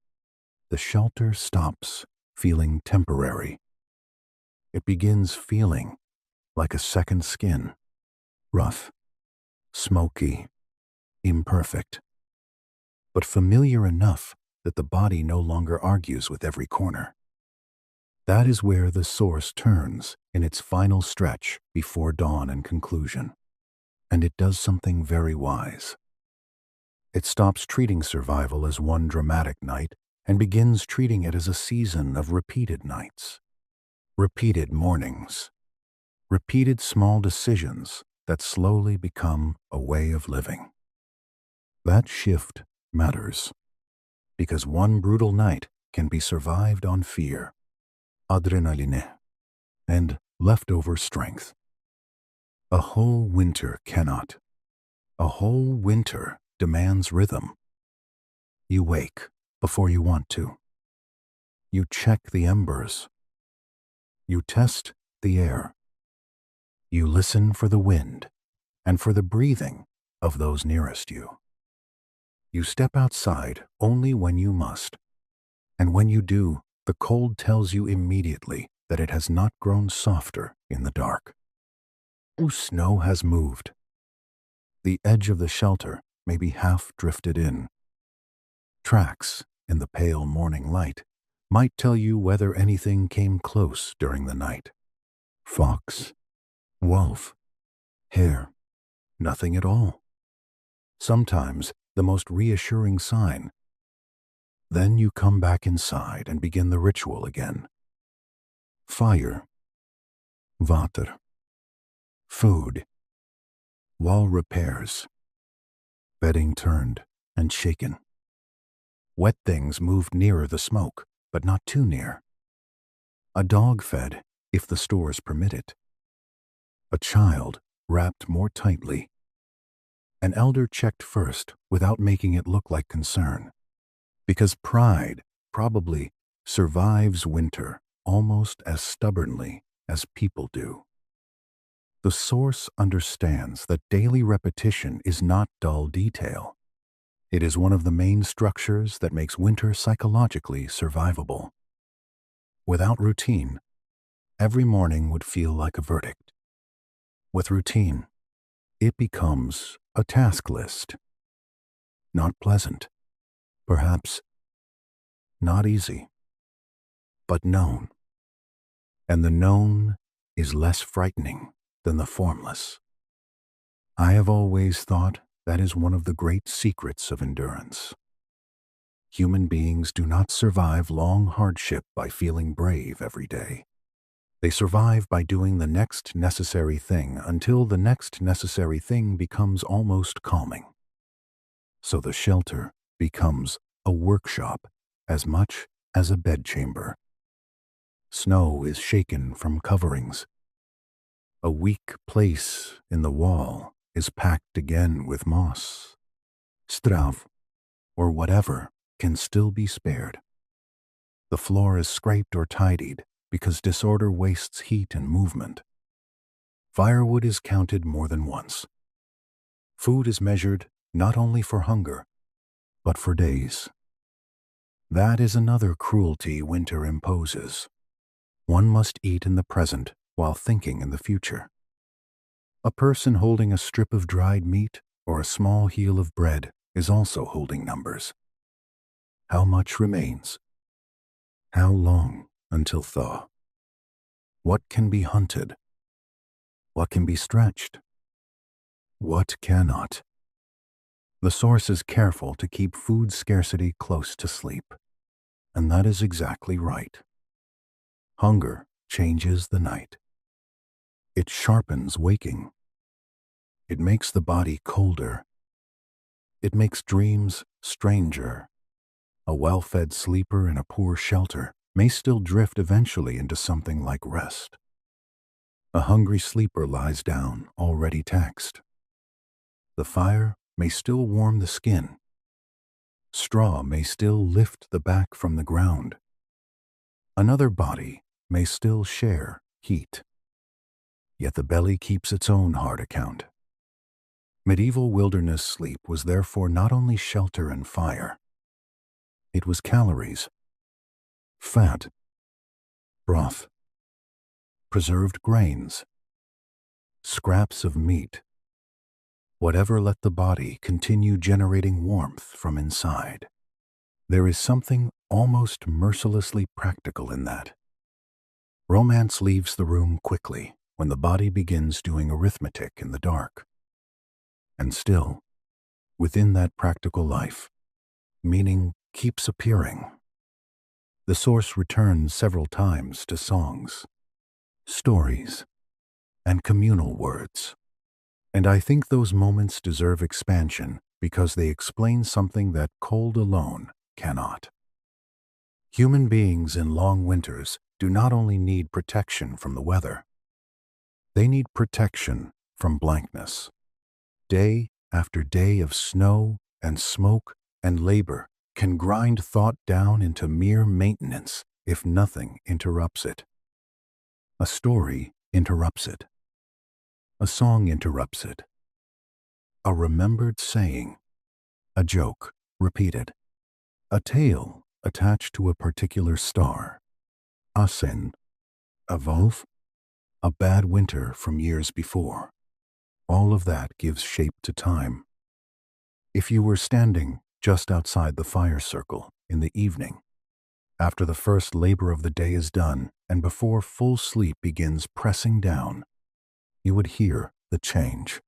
the shelter stops feeling temporary. It begins feeling like a second skin, rough, smoky, imperfect, but familiar enough that the body no longer argues with every corner. That is where the source turns in its final stretch before dawn and conclusion, and it does something very wise. It stops treating survival as one dramatic night and begins treating it as a season of repeated nights, repeated mornings, repeated small decisions that slowly become a way of living. That shift matters, because one brutal night can be survived on fear, adrenaline, and leftover strength. A whole winter cannot. A whole winter demands rhythm. You wake before you want to. You check the embers. You test the air. You listen for the wind and for the breathing of those nearest you. You step outside only when you must, and when you do, the cold tells you immediately that it has not grown softer in the dark. Snow has moved. The edge of the shelter may be half drifted in. Tracks in the pale morning light might tell you whether anything came close during the night. Fox, wolf, hare, nothing at all. Sometimes the most reassuring sign. Then you come back inside and begin the ritual again. Fire, water, food, wall repairs, bedding turned and shaken. Wet things moved nearer the smoke, but not too near. A dog fed, if the stores permit it. A child wrapped more tightly. An elder checked first without making it look like concern, because pride probably survives winter almost as stubbornly as people do. The source understands that daily repetition is not dull detail. It is one of the main structures that makes winter psychologically survivable. Without routine, every morning would feel like a verdict. With routine, it becomes a task list. Not pleasant, perhaps not easy, but known. And the known is less frightening than the formless. I have always thought that is one of the great secrets of endurance. Human beings do not survive long hardship by feeling brave every day. They survive by doing the next necessary thing until the next necessary thing becomes almost calming. So the shelter becomes a workshop as much as a bedchamber. Snow is shaken from coverings. A weak place in the wall is packed again with moss, strav, or whatever can still be spared. The floor is scraped or tidied because disorder wastes heat and movement. Firewood is counted more than once. Food is measured not only for hunger, but for days. That is another cruelty winter imposes. One must eat in the present while thinking in the future. A person holding a strip of dried meat or a small heel of bread is also holding numbers. How much remains? How long until thaw? What can be hunted? What can be stretched? What cannot? The source is careful to keep food scarcity close to sleep, and that is exactly right. Hunger changes the night. It sharpens waking. It makes the body colder. It makes dreams stranger. A well-fed sleeper in a poor shelter may still drift eventually into something like rest. A hungry sleeper lies down, already taxed. The fire may still warm the skin. Straw may still lift the back from the ground. Another body may still share heat. Yet the belly keeps its own hard account. Medieval wilderness sleep was therefore not only shelter and fire. It was calories, fat, broth, preserved grains, scraps of meat, whatever let the body continue generating warmth from inside. There is something almost mercilessly practical in that. Romance leaves the room quickly when the body begins doing arithmetic in the dark. And still, within that practical life, meaning keeps appearing. The source returns several times to songs, stories, and communal words. And I think those moments deserve expansion because they explain something that cold alone cannot. Human beings in long winters do not only need protection from the weather, they need protection from blankness. Day after day of snow and smoke and labor can grind thought down into mere maintenance if nothing interrupts it. A story interrupts it. A song interrupts it. A remembered saying, a joke repeated, a tale attached to a particular star, a sin, a wolf, a bad winter from years before. All of that gives shape to time. If you were standing just outside the fire circle in the evening, after the first labor of the day is done and before full sleep begins pressing down, you would hear the change.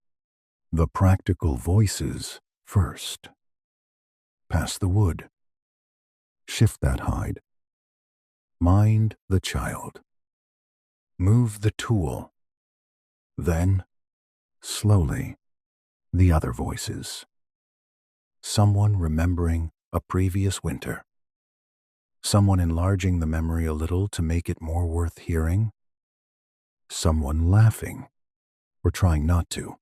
The practical voices first. Pass the wood. Shift that hide. Mind the child. Move the tool. Then, slowly, the other voices. Someone remembering a previous winter. Someone enlarging the memory a little to make it more worth hearing. Someone laughing, or trying not to,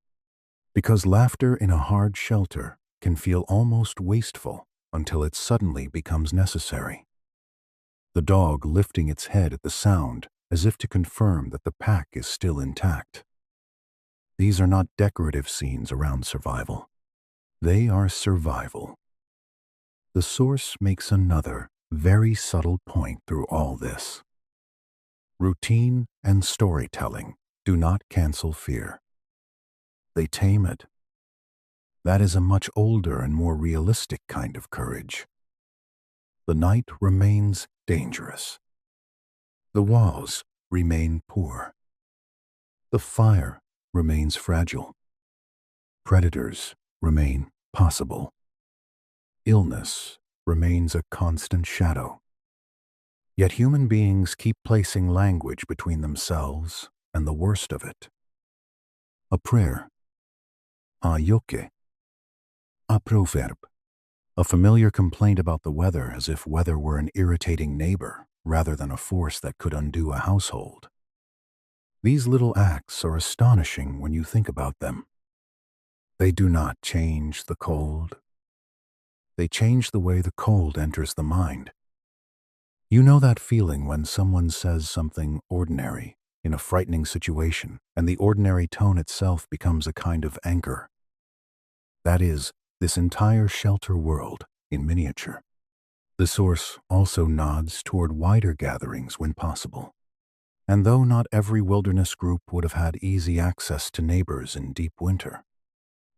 because laughter in a hard shelter can feel almost wasteful until it suddenly becomes necessary. The dog lifting its head at the sound as if to confirm that the pack is still intact. These are not decorative scenes around survival. They are survival. The source makes another, very subtle point through all this. Routine and storytelling do not cancel fear. They tame it. That is a much older and more realistic kind of courage. The night remains dangerous. The walls remain poor. The fire remains fragile. Predators remain possible. Illness remains a constant shadow. Yet human beings keep placing language between themselves and the worst of it. A prayer, a yoke, a proverb, a familiar complaint about the weather as if weather were an irritating neighbor rather than a force that could undo a household. These little acts are astonishing when you think about them. They do not change the cold. They change the way the cold enters the mind. You know that feeling when someone says something ordinary in a frightening situation, and the ordinary tone itself becomes a kind of anchor. That is, this entire shelter world in miniature. The source also nods toward wider gatherings when possible. And though not every wilderness group would have had easy access to neighbors in deep winter,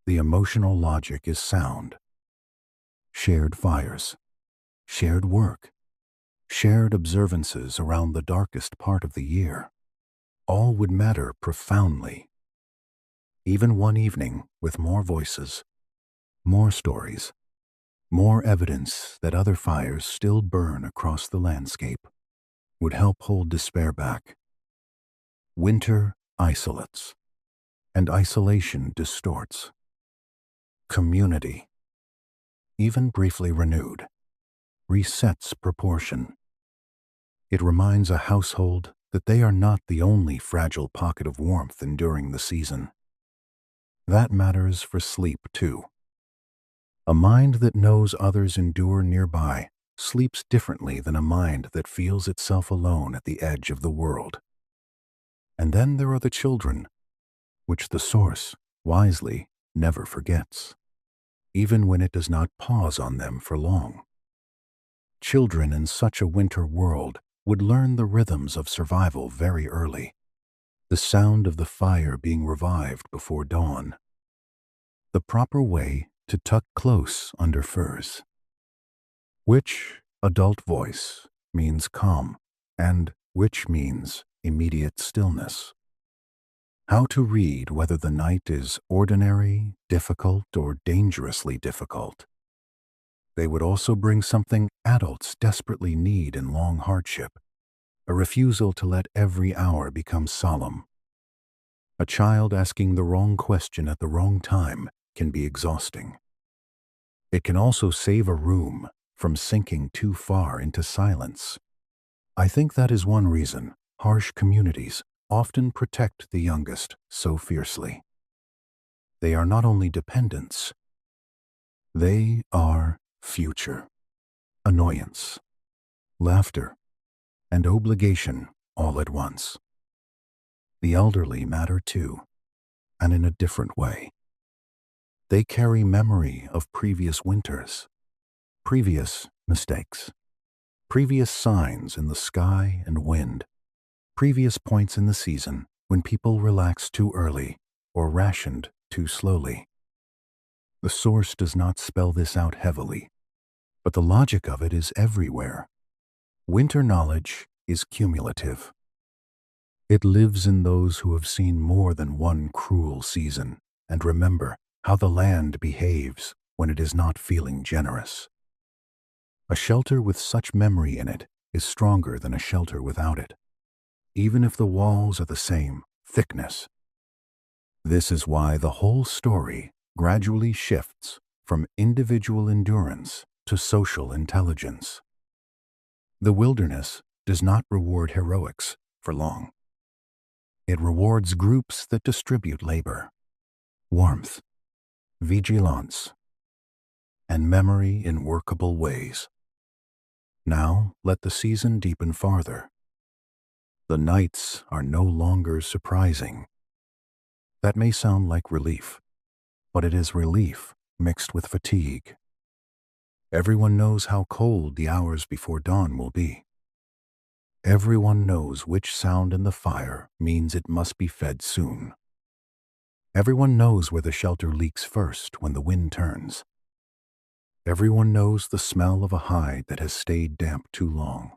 the emotional logic is sound. Shared fires, shared work, shared observances around the darkest part of the year, all would matter profoundly. Even one evening with more voices, more stories, more evidence that other fires still burn across the landscape would help hold despair back. Winter isolates, and isolation distorts. Community, even briefly renewed, resets proportion. It reminds a household that they are not the only fragile pocket of warmth enduring the season. That matters for sleep, too. A mind that knows others endure nearby sleeps differently than a mind that feels itself alone at the edge of the world. And then there are the children, which the source, wisely, never forgets, even when it does not pause on them for long. Children in such a winter world would learn the rhythms of survival very early. The sound of the fire being revived before dawn. The proper way to tuck close under furs. Which adult voice means calm, and which means immediate stillness. How to read whether the night is ordinary, difficult, or dangerously difficult. They would also bring something adults desperately need in long hardship, a refusal to let every hour become solemn. A child asking the wrong question at the wrong time can be exhausting. It can also save a room from sinking too far into silence. I think that is one reason harsh communities often protect the youngest so fiercely. They are not only dependents, they are future, annoyance, laughter, and obligation all at once. The elderly matter too, and in a different way. They carry memory of previous winters, previous mistakes, previous signs in the sky and wind, previous points in the season when people relaxed too early or rationed too slowly. The source does not spell this out heavily, but the logic of it is everywhere. Winter knowledge is cumulative. It lives in those who have seen more than one cruel season and remember how the land behaves when it is not feeling generous. A shelter with such memory in it is stronger than a shelter without it, even if the walls are the same thickness. This is why the whole story gradually shifts from individual endurance to social intelligence. The wilderness does not reward heroics for long. It rewards groups that distribute labor, warmth, vigilance, and memory in workable ways. Now let the season deepen farther. The nights are no longer surprising. That may sound like relief, but it is relief mixed with fatigue. Everyone knows how cold the hours before dawn will be. Everyone knows which sound in the fire means it must be fed soon. Everyone knows where the shelter leaks first when the wind turns. Everyone knows the smell of a hide that has stayed damp too long,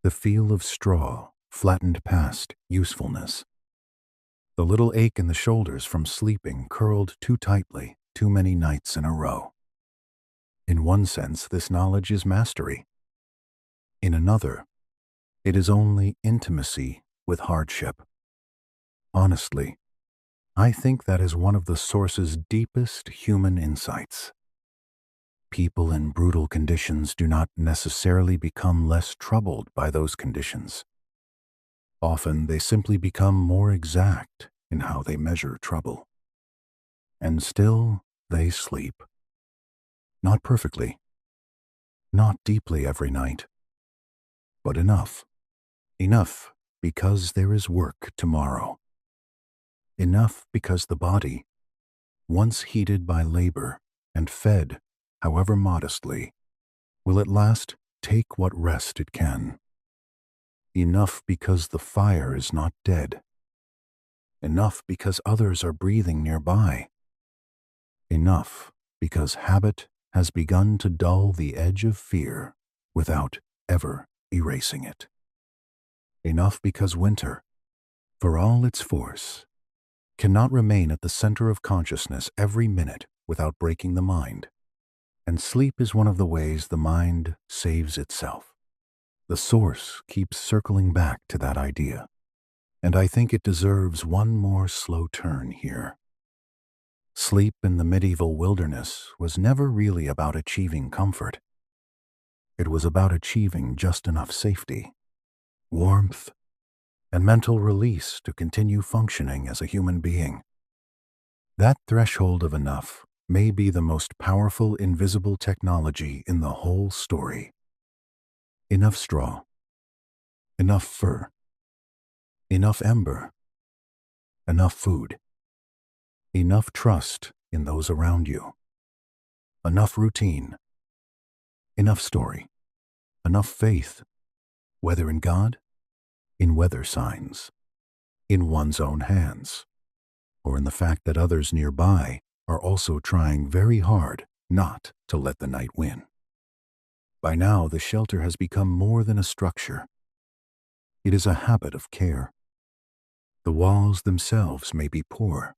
the feel of straw flattened past usefulness, the little ache in the shoulders from sleeping curled too tightly too many nights in a row. In one sense, this knowledge is mastery. In another, it is only intimacy with hardship. Honestly, I think that is one of the source's deepest human insights. People in brutal conditions do not necessarily become less troubled by those conditions. Often they simply become more exact in how they measure trouble. And still they sleep. Not perfectly, not deeply every night, but enough. Enough because there is work tomorrow. Enough because the body, once heated by labor and fed, however modestly, will at last take what rest it can. Enough because the fire is not dead. Enough because others are breathing nearby. Enough because habit has begun to dull the edge of fear without ever erasing it. Enough because winter, for all its force, cannot remain at the center of consciousness every minute without breaking the mind. And sleep is one of the ways the mind saves itself. The source keeps circling back to that idea, and I think it deserves one more slow turn here. Sleep in the medieval wilderness was never really about achieving comfort. It was about achieving just enough safety, warmth, and mental release to continue functioning as a human being. That threshold of enough may be the most powerful invisible technology in the whole story. Enough straw, enough fur, enough ember, enough food, enough trust in those around you, enough routine, enough story, enough faith, whether in God, in weather signs, in one's own hands, or in the fact that others nearby are also trying very hard not to let the night win. By now, the shelter has become more than a structure. It is a habit of care. The walls themselves may be poor,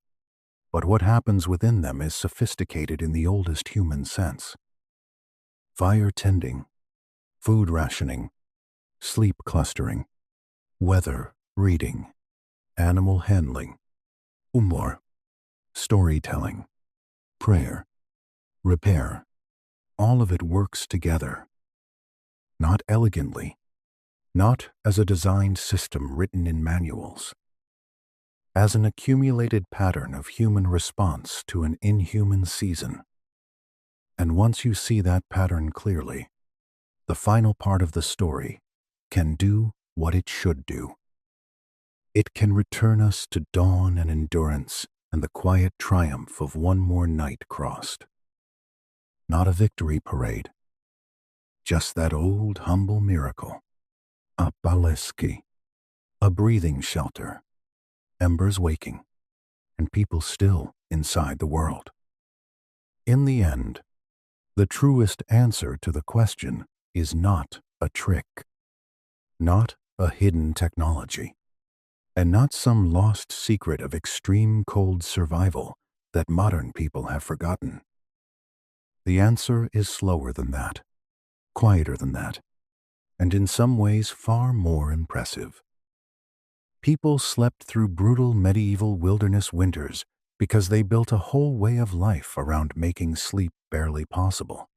but what happens within them is sophisticated in the oldest human sense. Fire tending, food rationing, sleep clustering, weather reading, animal handling, humor, storytelling, prayer, repair, all of it works together. Not elegantly, not as a designed system written in manuals, as an accumulated pattern of human response to an inhuman season. And once you see that pattern clearly, the final part of the story can do what it should do. It can return us to dawn and endurance and the quiet triumph of one more night crossed. Not a victory parade, just that old humble miracle, a baleski, a breathing shelter, embers waking, and people still inside the world. In the end, the truest answer to the question is not a trick, not a hidden technology, and not some lost secret of extreme cold survival that modern people have forgotten. The answer is slower than that, quieter than that, and in some ways far more impressive. People slept through brutal medieval wilderness winters because they built a whole way of life around making sleep barely possible.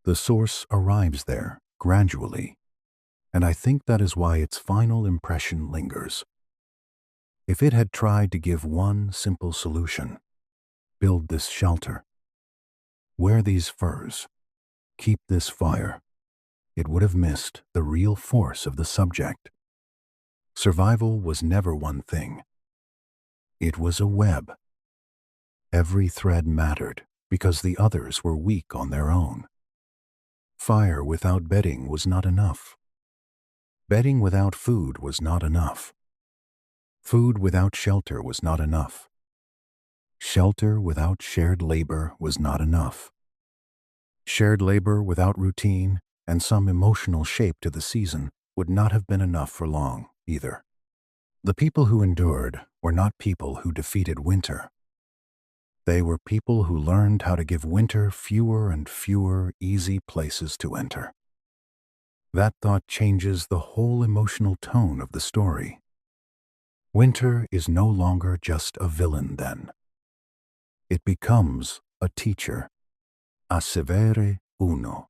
The source arrives there gradually, and I think that is why its final impression lingers. If it had tried to give one simple solution, build this shelter, wear these furs, keep this fire, it would have missed the real force of the subject. Survival was never one thing. It was a web. Every thread mattered because the others were weak on their own. Fire without bedding was not enough. Bedding without food was not enough. Food without shelter was not enough. Shelter without shared labor was not enough. Shared labor without routine and some emotional shape to the season would not have been enough for long either. The people who endured were not people who defeated winter. They were people who learned how to give winter fewer and fewer easy places to enter. That thought changes the whole emotional tone of the story. Winter is no longer just a villain then. It becomes a teacher, a severe uno,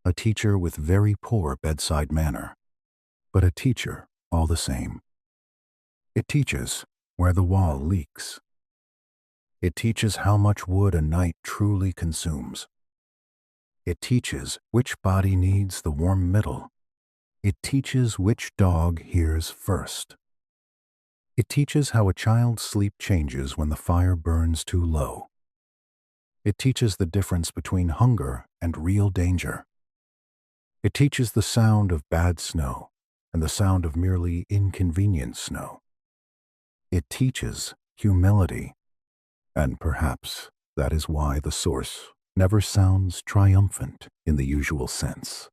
a teacher with very poor bedside manner, but a teacher all the same. It teaches where the wall leaks. It teaches how much wood a night truly consumes. It teaches which body needs the warm middle. It teaches which dog hears first. It teaches how a child's sleep changes when the fire burns too low. It teaches the difference between hunger and real danger. It teaches the sound of bad snow and the sound of merely inconvenient snow. It teaches humility, and perhaps that is why the source never sounds triumphant in the usual sense.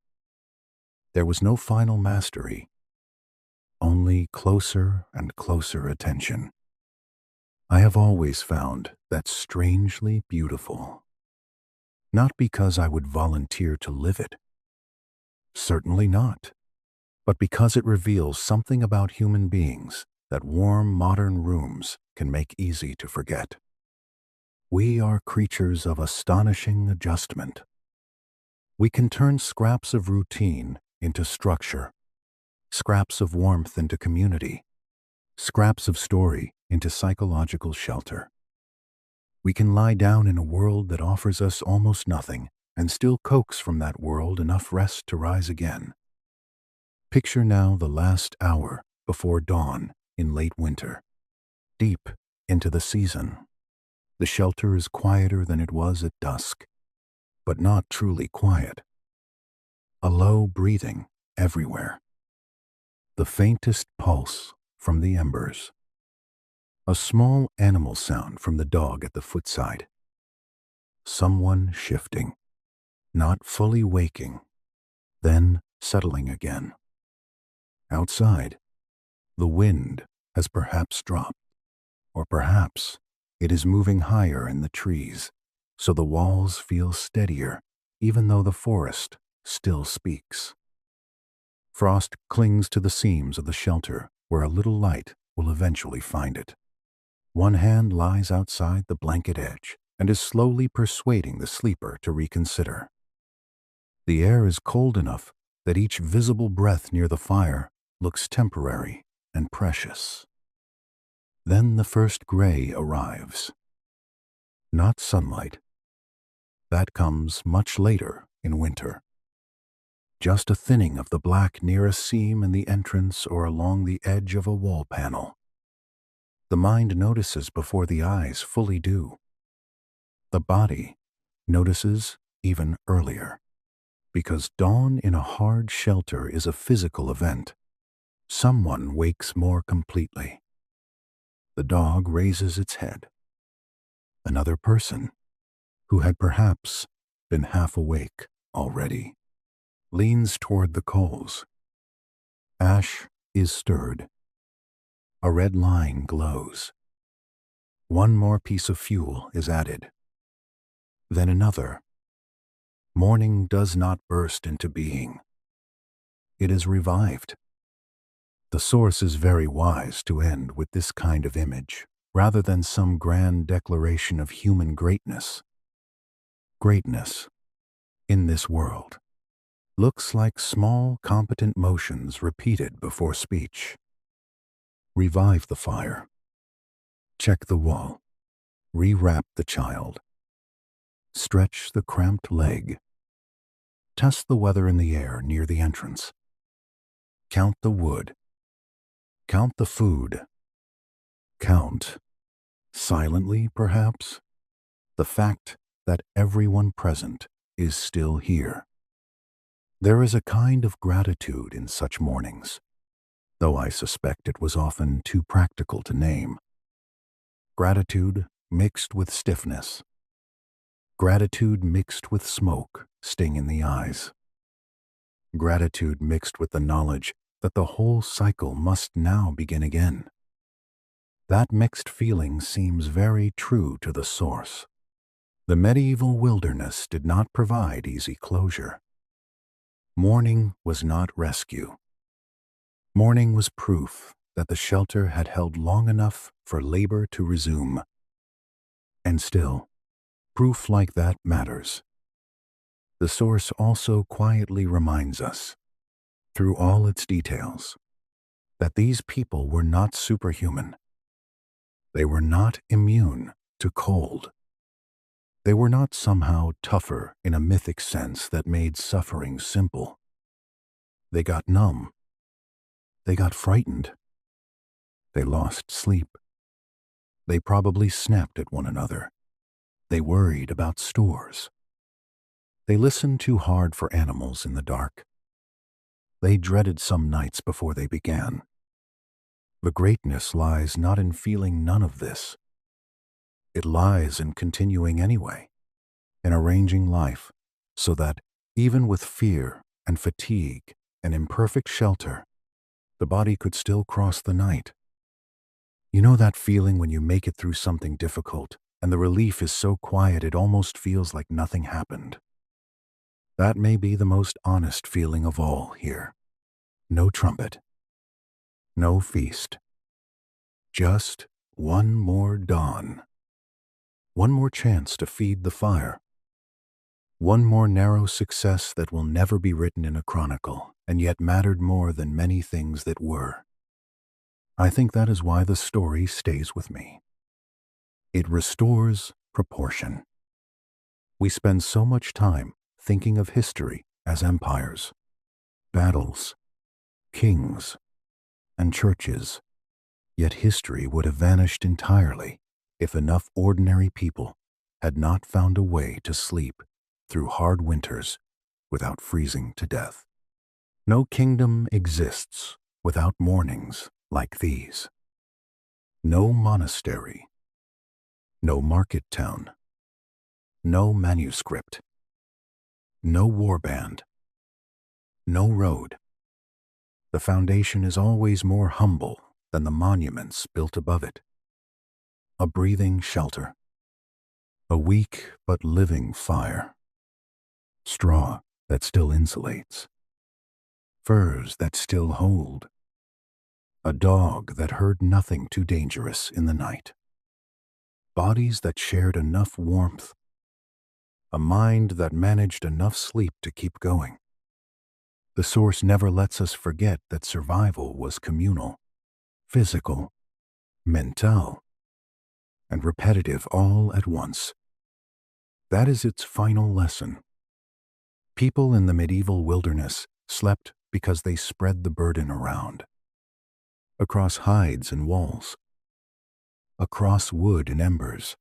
There was no final mastery, only closer and closer attention. I have always found that strangely beautiful. Not because I would volunteer to live it. Certainly not. But because it reveals something about human beings that warm modern rooms can make easy to forget. We are creatures of astonishing adjustment. We can turn scraps of routine into structure, scraps of warmth into community, scraps of story into psychological shelter. We can lie down in a world that offers us almost nothing and still coax from that world enough rest to rise again. Picture now the last hour before dawn in late winter, deep into the season. The shelter is quieter than it was at dusk, but not truly quiet. A low breathing everywhere. The faintest pulse from the embers. A small animal sound from the dog at the footside. Someone shifting, not fully waking, then settling again. Outside, the wind has perhaps dropped, or perhaps it is moving higher in the trees, so the walls feel steadier, even though the forest still speaks. Frost clings to the seams of the shelter where a little light will eventually find it. One hand lies outside the blanket edge and is slowly persuading the sleeper to reconsider. The air is cold enough that each visible breath near the fire looks temporary and precious. Then the first gray arrives. Not sunlight. That comes much later in winter. Just a thinning of the black near a seam in the entrance or along the edge of a wall panel. The mind notices before the eyes fully do. The body notices even earlier, because dawn in a hard shelter is a physical event. Someone wakes more completely. The dog raises its head. Another person, who had perhaps been half awake already, leans toward the coals. Ash is stirred. A red line glows. One more piece of fuel is added. Then another. Morning does not burst into being. It is revived. The source is very wise to end with this kind of image, rather than some grand declaration of human greatness. Greatness, in this world, looks like small, competent motions repeated before speech. Revive the fire. Check the wall. Rewrap the child. Stretch the cramped leg. Test the weather in the air near the entrance. Count the wood. Count the food. Count, silently perhaps, the fact that everyone present is still here. There is a kind of gratitude in such mornings, though I suspect it was often too practical to name. Gratitude mixed with stiffness. Gratitude mixed with smoke, sting in the eyes. Gratitude mixed with the knowledge that the whole cycle must now begin again. That mixed feeling seems very true to the source. The medieval wilderness did not provide easy closure. Morning was not rescue. Morning was proof that the shelter had held long enough for labor to resume. And still, proof like that matters. The source also quietly reminds us, through all its details, that these people were not superhuman. They were not immune to cold. They were not somehow tougher in a mythic sense that made suffering simple. They got numb. They got frightened. They lost sleep. They probably snapped at one another. They worried about stores. They listened too hard for animals in the dark. They dreaded some nights before they began. The greatness lies not in feeling none of this. It lies in continuing anyway, in arranging life so that, even with fear and fatigue and imperfect shelter, the body could still cross the night. You know that feeling when you make it through something difficult and the relief is so quiet it almost feels like nothing happened? That may be the most honest feeling of all here. No trumpet. No feast. Just one more dawn. One more chance to feed the fire. One more narrow success that will never be written in a chronicle, and yet mattered more than many things that were. I think that is why the story stays with me. It restores proportion. We spend so much time thinking of history as empires, battles, kings, and churches, yet history would have vanished entirely if enough ordinary people had not found a way to sleep through hard winters without freezing to death. No kingdom exists without mornings like these. No monastery, no market town, no manuscript, no warband, no road. The foundation is always more humble than the monuments built above it. A breathing shelter, a weak but living fire, straw that still insulates, furs that still hold, a dog that heard nothing too dangerous in the night, bodies that shared enough warmth, a mind that managed enough sleep to keep going. The source never lets us forget that survival was communal, physical, mental, and repetitive all at once. That is its final lesson. People in the medieval wilderness slept because they spread the burden around. Across hides and walls. Across wood and embers.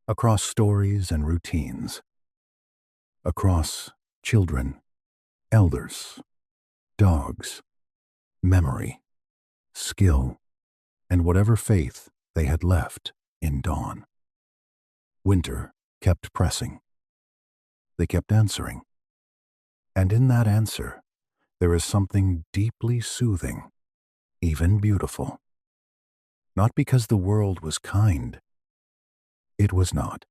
Across stories and routines. Across children, elders, dogs, memory, skill, and whatever faith they had left in dawn. Winter kept pressing. They kept answering. And in that answer, there is something deeply soothing, even beautiful. Not because the world was kind. It was not.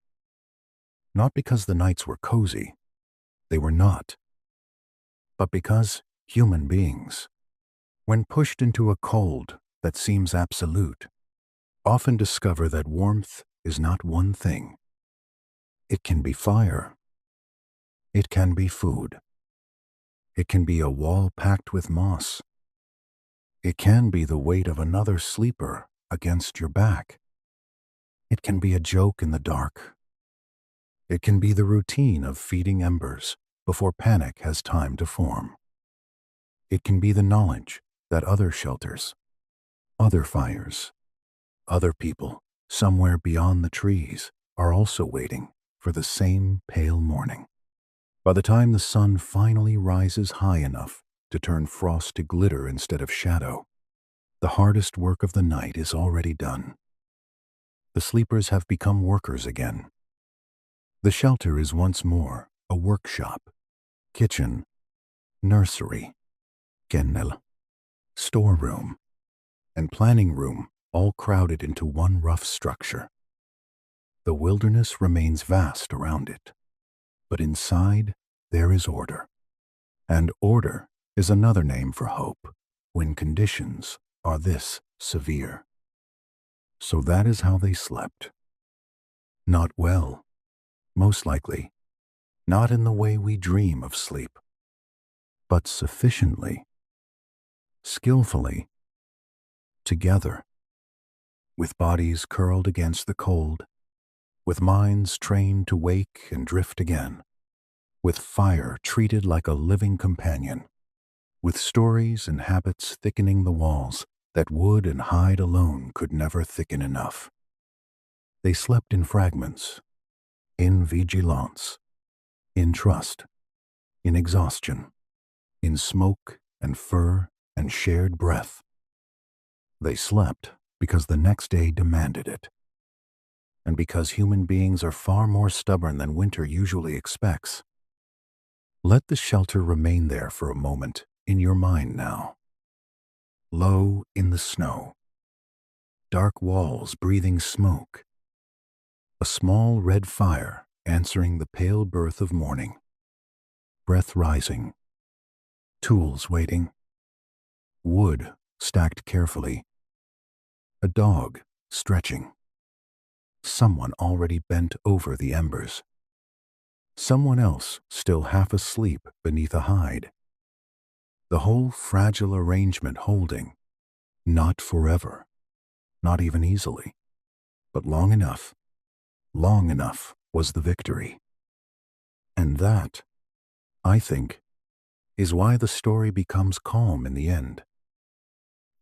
Not because the nights were cozy. They were not. But because human beings, when pushed into a cold that seems absolute, often discover that warmth is not one thing. It can be fire. It can be food. It can be a wall packed with moss. It can be the weight of another sleeper against your back. It can be a joke in the dark. It can be the routine of feeding embers before panic has time to form. It can be the knowledge that other shelters, other fires, other people somewhere beyond the trees are also waiting for the same pale morning. By the time the sun finally rises high enough to turn frost to glitter instead of shadow, the hardest work of the night is already done. The sleepers have become workers again. The shelter is once more a workshop, kitchen, nursery, kennel, storeroom, and planning room all crowded into one rough structure. The wilderness remains vast around it, but inside there is order. And order is another name for hope when conditions are this severe. So that is how they slept. Not well, most likely, not in the way we dream of sleep, but sufficiently, skillfully, together, with bodies curled against the cold, with minds trained to wake and drift again, with fire treated like a living companion, with stories and habits thickening the walls that wood and hide alone could never thicken enough. They slept in fragments, in vigilance, in trust, in exhaustion, in smoke and fur and shared breath. They slept because the next day demanded it, and because human beings are far more stubborn than winter usually expects. Let the shelter remain there for a moment in your mind now. Low in the snow, dark walls breathing smoke, a small red fire answering the pale birth of morning, breath rising, tools waiting, wood stacked carefully, a dog stretching, someone already bent over the embers, someone else still half asleep beneath a hide. The whole fragile arrangement holding, not forever, not even easily, but long enough was the victory. And that, I think, is why the story becomes calm in the end.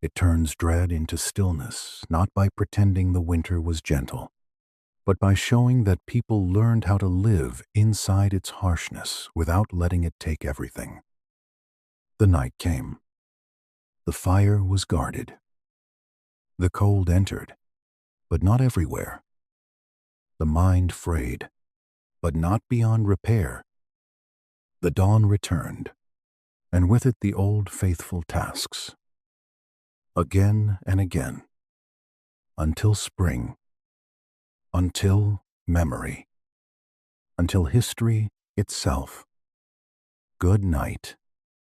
It turns dread into stillness, not by pretending the winter was gentle, but by showing that people learned how to live inside its harshness without letting it take everything. The night came. The fire was guarded. The cold entered, but not everywhere. The mind frayed, but not beyond repair. The dawn returned, and with it the old faithful tasks. Again and again, until spring, until memory, until history itself. Good night.